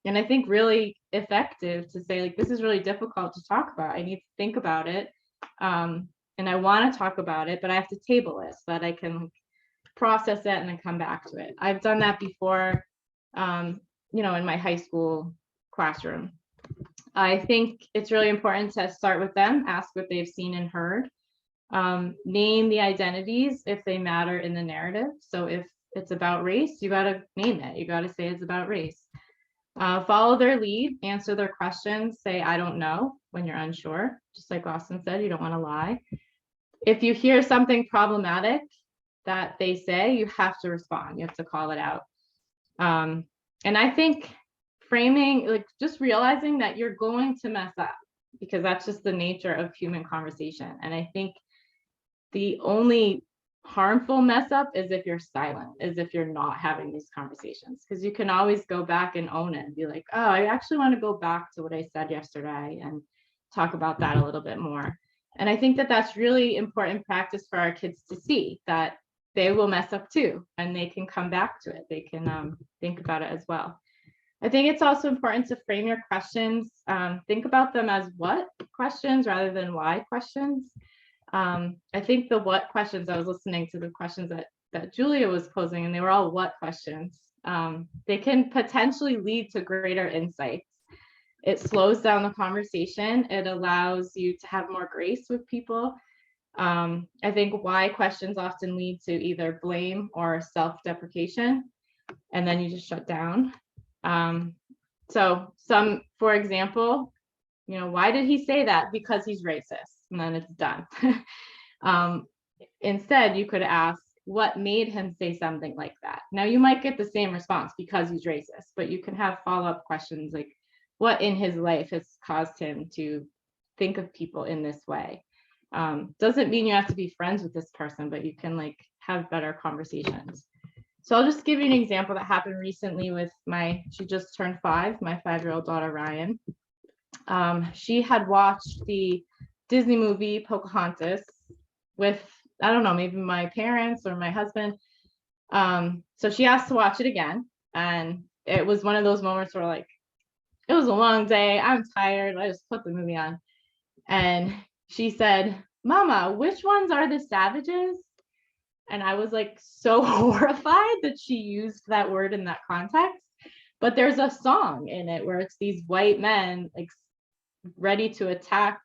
Speaker 5: and I think really effective to say, like, this is really difficult to talk about. I need to think about it. And I want to talk about it, but I have to table it so that I can process it and then come back to it. I've done that before, you know, in my high school classroom. I think it's really important to start with them, ask what they've seen and heard. Name the identities if they matter in the narrative. So if it's about race, you got to name it. You got to say it's about race. Follow their lead, answer their questions, say, I don't know when you're unsure. Just like Austin said, you don't want to lie. If you hear something problematic that they say, you have to respond. You have to call it out. And I think framing, like just realizing that you're going to mess up, because that's just the nature of human conversation. And I think the only harmful mess up is if you're silent, is if you're not having these conversations, because you can always go back and own it and be like, oh, I actually want to go back to what I said yesterday and talk about that a little bit more. And I think that that's really important practice for our kids to see, that they will mess up too, and they can come back to it. They can think about it as well. I think it's also important to frame your questions. Think about them as what questions rather than why questions. I think the what questions, I was listening to the questions that Julia was posing, and they were all what questions. They can potentially lead to greater insights. It slows down the conversation. It allows you to have more grace with people. I think why questions often lead to either blame or self-deprecation, and then you just shut down. So for example, why did he say that? Because he's racist, and then it's done. Instead, you could ask, what made him say something like that? Now, you might get the same response, because he's racist, but you can have follow-up questions like, what in his life has caused him to think of people in this way? Doesn't mean you have to be friends with this person, but you can have better conversations. So I'll just give you an example that happened recently with she just turned 5, my 5-year-old daughter, Ryan. She had watched the Disney movie Pocahontas with, I don't know, maybe my parents or my husband. So she asked to watch it again. And it was one of those moments where it was a long day, I'm tired, I just put the movie on. And she said, Mama, which ones are the savages? And I was so horrified that she used that word in that context. But there's a song in it where it's these white men ready to attack,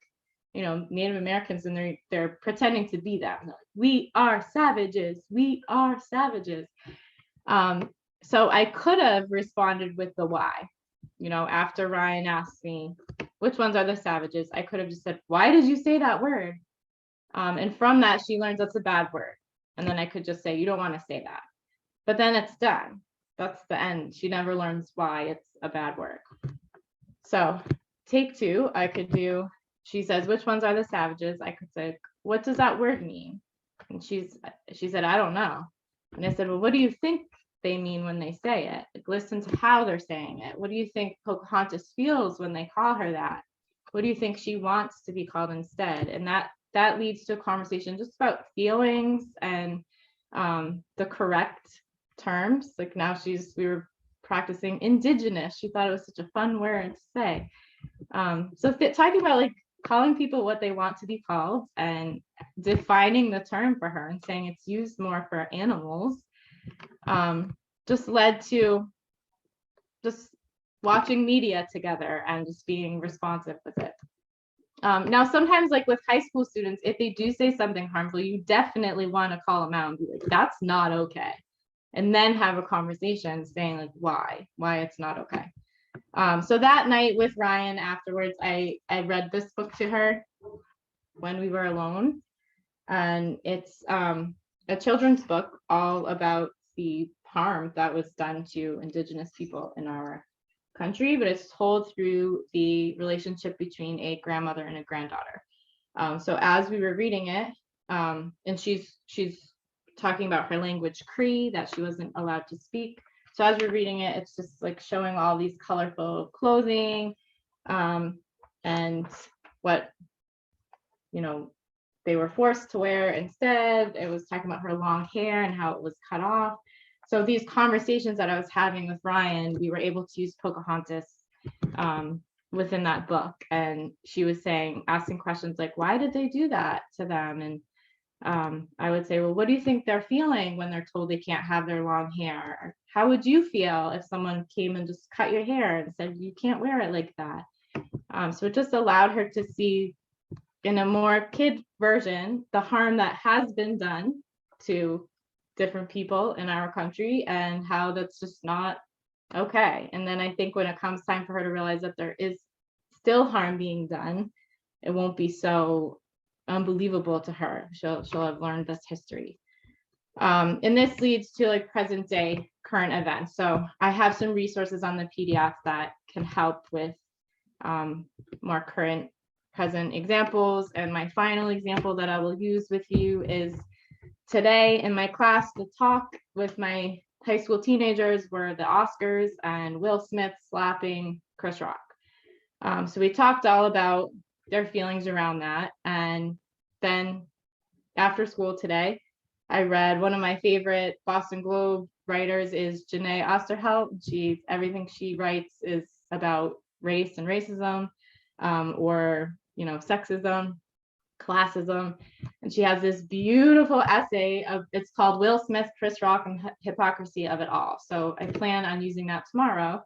Speaker 5: Native Americans, and they're pretending to be them. Like, we are savages. We are savages. So I could have responded with the why. After Ryan asked me, which ones are the savages? I could have just said, why did you say that word? And from that, she learns that's a bad word. And then I could just say, you don't want to say that. But then it's done. That's the end. She never learns why it's a bad word. So take 2, I could do, she says, which ones are the savages? I could say, what does that word mean? And she said, I don't know. And I said, well, what do you think they mean when they say it? Listen to how they're saying it. What do you think Pocahontas feels when they call her that? What do you think she wants to be called instead? And that leads to a conversation just about feelings and the correct terms. Now we were practicing indigenous. She thought it was such a fun word to say. So talking about calling people what they want to be called and defining the term for her and saying it's used more for animals just led to just watching media together and just being responsive with it. Now, sometimes with high school students, if they do say something harmful, you definitely want to call them out and be like, that's not okay. And then have a conversation saying why it's not okay. So that night with Ryan afterwards, I read this book to her when we were alone. And it's a children's book all about the harm that was done to Indigenous people in our country, but it's told through the relationship between a grandmother and a granddaughter. So as we were reading it, and she's talking about her language Cree that she wasn't allowed to speak. So as we're reading it, it's just showing all these colorful clothing and what they were forced to wear instead. It was talking about her long hair and how it was cut off. So these conversations that I was having with Ryan, we were able to use Pocahontas within that book. And she was asking questions like, why did they do that to them? And I would say, well, what do you think they're feeling when they're told they can't have their long hair? Or how would you feel if someone came and just cut your hair and said, you can't wear it like that? So it just allowed her to see in a more kid version the harm that has been done to different people in our country and how that's just not okay. And then I think when it comes time for her to realize that there is still harm being done, it won't be so unbelievable to her. She'll have learned this history. And this leads to present day current events. So I have some resources on the PDF that can help with more current present examples. And my final example that I will use with you is today in my class. The talk with my high school teenagers were the Oscars and Will Smith slapping Chris Rock. So we talked all about their feelings around that. And then after school today, I read. One of my favorite Boston Globe writers is Janae Osterhout. Everything she writes is about race and racism, or sexism, classism. And she has this beautiful essay it's called Will Smith, Chris Rock, and Hypocrisy of It All. So I plan on using that tomorrow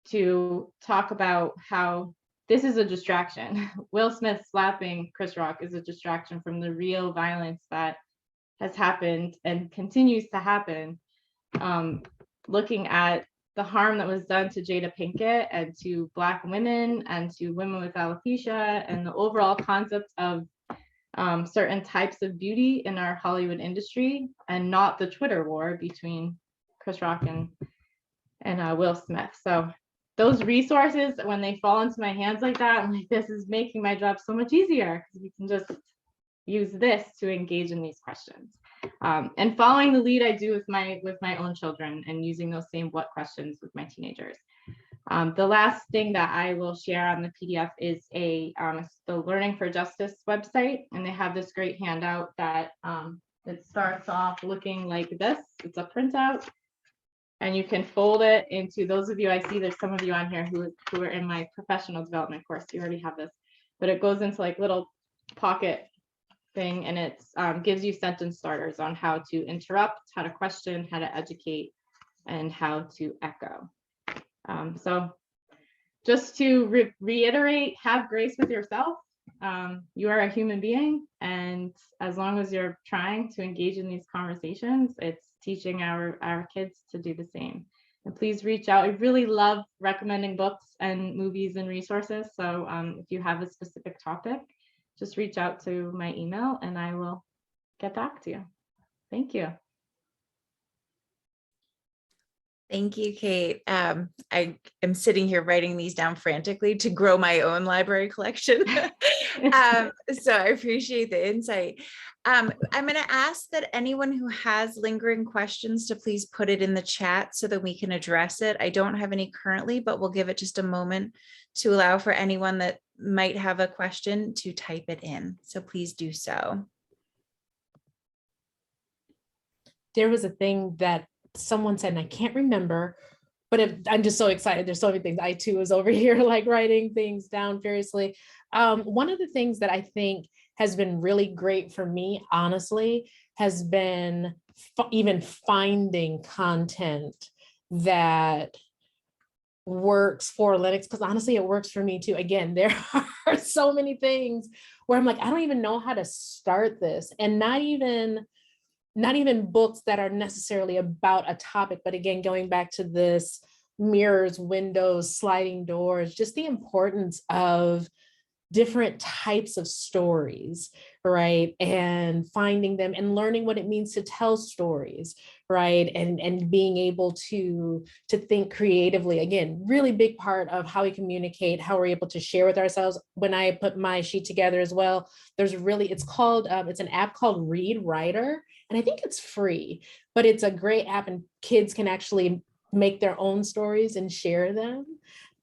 Speaker 5: to talk about how this is a distraction. Will Smith slapping Chris Rock is a distraction from the real violence that has happened and continues to happen. Looking at the harm that was done to Jada Pinkett and to Black women and to women with alopecia, and the overall concept of certain types of beauty in our Hollywood industry, and not the Twitter war between Chris Rock and Will Smith. So those resources, when they fall into my hands like that, I'm like, this is making my job so much easier, because we can just use this to engage in these questions. And following the lead I do with my own children, and using those same what questions with my teenagers. The last thing that I will share on the PDF is the Learning for Justice website, and they have this great handout that it starts off looking like this. It's a printout, and you can fold it into, those of you, I see there's some of you on here who are in my professional development course, you already have this, but it goes into like little pocket thing, and it gives you sentence starters on how to interrupt, how to question, how to educate, and how to echo. So just to reiterate, have grace with yourself. You are a human being, and as long as you're trying to engage in these conversations, it's teaching our kids to do the same. And please reach out. I really love recommending books and movies and resources. So if you have a specific topic, just reach out to my email and I will get back to you. Thank you.
Speaker 2: Thank you, Kate. I am sitting here writing these down frantically to grow my own library collection. So I appreciate the insight. I'm going to ask that anyone who has lingering questions to please put it in the chat so that we can address it. I don't have any currently, but we'll give it just a moment to allow for anyone that might have a question to type it in. So please do so.
Speaker 4: There was a thing that someone said, and I can't remember, but I'm just so excited. There's so many things. I too was over here like writing things down furiously. One of the things that I think has been really great for me, honestly, has been even finding content that works for Linux, because honestly, it works for me too. Again, there are so many things where I'm like, I don't even know how to start this, and not even books that are necessarily about a topic, but again, going back to this mirrors, windows, sliding doors, just the importance of different types of stories, right? And finding them and learning what it means to tell stories, right? And being able to think creatively. Again, really big part of how we communicate, how we're able to share with ourselves. When I put my sheet together as well, there's really, it's an app called Read Writer, and I think it's free, but it's a great app and kids can actually make their own stories and share them.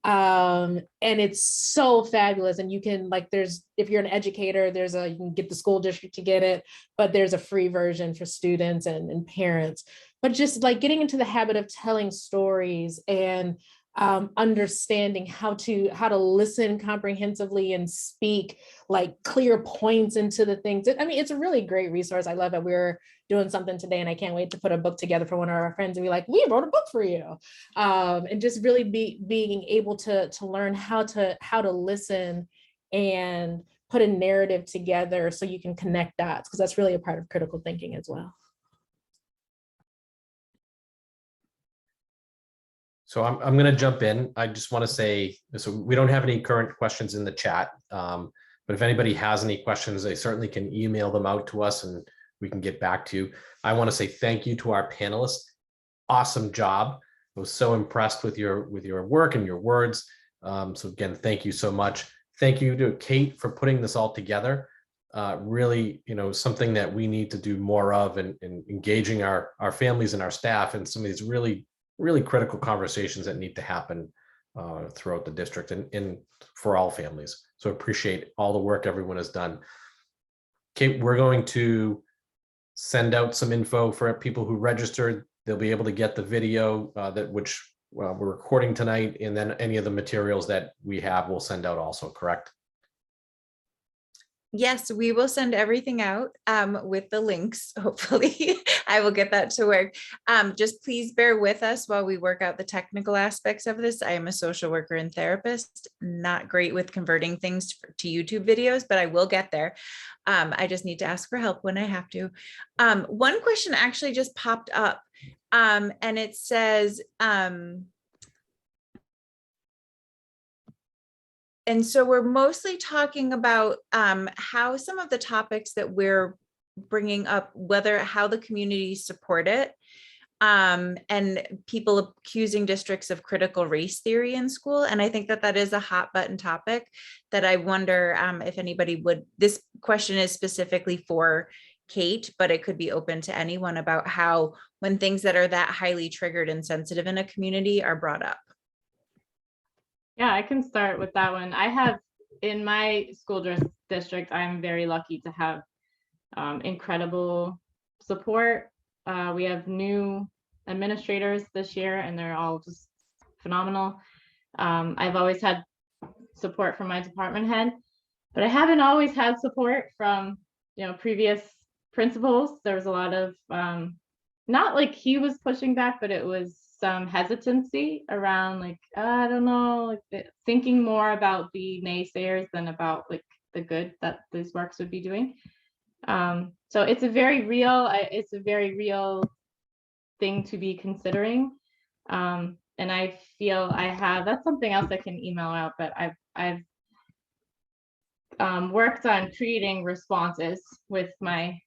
Speaker 4: And it's so fabulous. And you can if you're an educator, you can get the school district to get it, but there's a free version for students and parents. But just like getting into the habit of telling stories and understanding how to listen comprehensively and speak like clear points into the things. I mean, it's a really great resource. I love it. We're doing something today and I can't wait to put a book together for one of our friends and be like, we wrote a book for you. And just really being able to learn how to listen and put a narrative together so you can connect dots, because that's really a part of critical thinking as well.
Speaker 1: So I'm going to jump in. I just want to say, so we don't have any current questions in the chat, but if anybody has any questions, they certainly can email them out to us and we can get back to you. I want to say thank you to our panelists. Awesome job. I was so impressed with your work and your words. So again, thank you so much. Thank you to Kate for putting this all together. Really, something that we need to do more of and engaging our families and our staff in some of these really critical conversations that need to happen throughout the district and for all families. So appreciate all the work everyone has done. Kate, we're going to send out some info for people who registered. They'll be able to get the video which we're recording tonight, and then any of the materials that we have, we'll send out also, correct?
Speaker 2: Yes, we will send everything out with the links. Hopefully, I will get that to work. Just please bear with us while we work out the technical aspects of this. I am a social worker and therapist, not great with converting things to YouTube videos, but I will get there. I just need to ask for help when I have to. One question actually just popped up, and it says, and so we're mostly talking about how some of the topics that we're bringing up, how the community support it, and people accusing districts of critical race theory in school. And I think that that is a hot button topic that I wonder if anybody would, this question is specifically for Kate, but it could be open to anyone about how when things that are that highly triggered and sensitive in a community are brought up.
Speaker 5: Yeah, I can start with that one. I have in my school district, I'm very lucky to have incredible support. We have new administrators this year, and they're all just phenomenal. I've always had support from my department head, but I haven't always had support from, previous principals. There was a lot of, not like he was pushing back, but it was some hesitancy around like, I don't know, like thinking more about the naysayers than about like the good that these works would be doing. So it's a very real thing to be considering. And I feel that's something else I can email out, but I've worked on creating responses with my,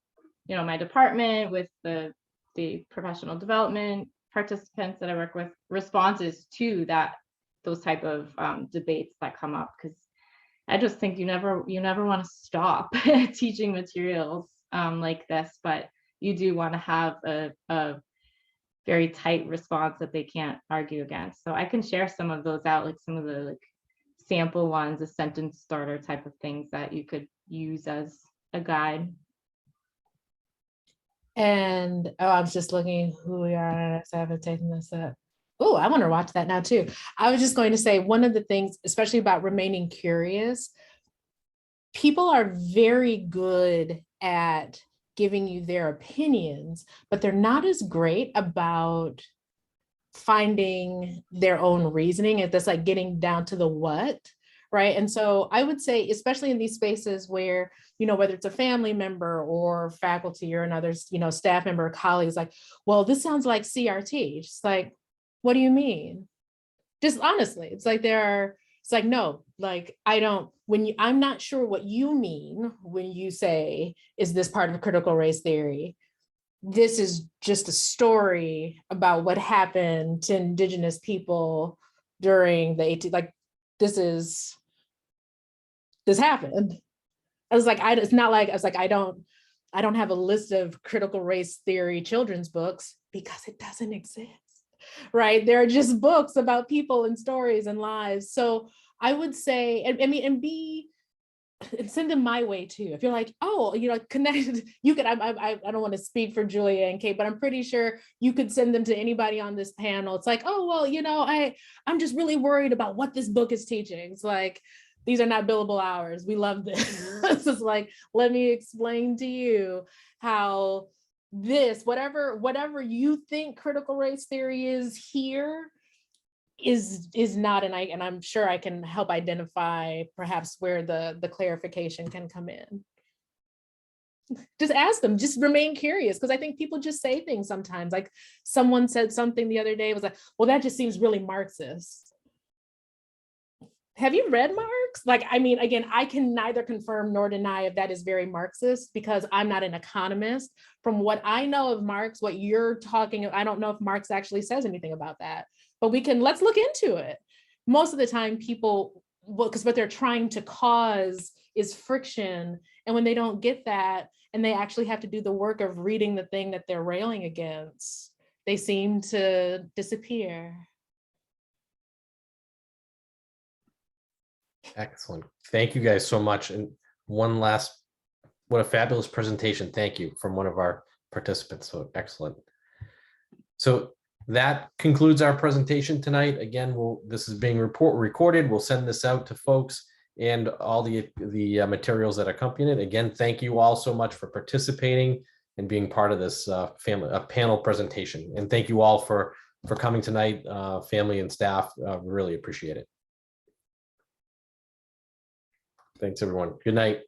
Speaker 5: my department, with the professional development participants that I work with, responses to those type of debates that come up, because I just think you never want to stop teaching materials like this, but you do want to have a very tight response that they can't argue against. So I can share some of those out, like some of the sample ones, a sentence starter type of things that you could use as a guide.
Speaker 4: And I was just looking who we are. I haven't taken this up. Oh, I want to watch that now too. I was just going to say one of the things, especially about remaining curious, people are very good at giving you their opinions, but they're not as great about finding their own reasoning. It's like getting down to the what. Right. And so I would say, especially in these spaces where, whether it's a family member or faculty or another, staff member or colleagues, like, well, this sounds like CRT. Just like, what do you mean? Just honestly, it's like no, like, I'm not sure what you mean when you say, is this part of critical race theory? This is just a story about what happened to Indigenous people during the 18th, like, this happened. I was like, it's not like, I was like, I don't have a list of critical race theory children's books because it doesn't exist, right? There are just books about people and stories and lives. So I would say, and send them my way too. If you're like, oh, connected, you could, I don't want to speak for Julia and Kate, but I'm pretty sure you could send them to anybody on this panel. It's like, oh, well, I'm just really worried about what this book is teaching. It's like, these are not billable hours. We love this. It's like, let me explain to you how this, whatever you think critical race theory is here, is not, and I'm sure I can help identify perhaps where the clarification can come in. Just ask them, just remain curious, because I think people just say things sometimes. Like someone said something the other day, was like, well, that just seems really Marxist. Have you read Marx? Like, again, I can neither confirm nor deny if that is very Marxist, because I'm not an economist. From what I know of Marx, what you're talking about, I don't know if Marx actually says anything about that, but let's look into it. Most of the time people, because what they're trying to cause is friction. And when they don't get that, and they actually have to do the work of reading the thing that they're railing against, they seem to disappear.
Speaker 1: Excellent. Thank you guys so much. And one last, what a fabulous presentation. Thank you from one of our participants. So excellent. So that concludes our presentation tonight. Again, this is being recorded. We'll send this out to folks and all the materials that accompany it. Again, thank you all so much for participating and being part of this panel presentation. And thank you all for coming tonight, family and staff. We really appreciate it. Thanks, everyone. Good night.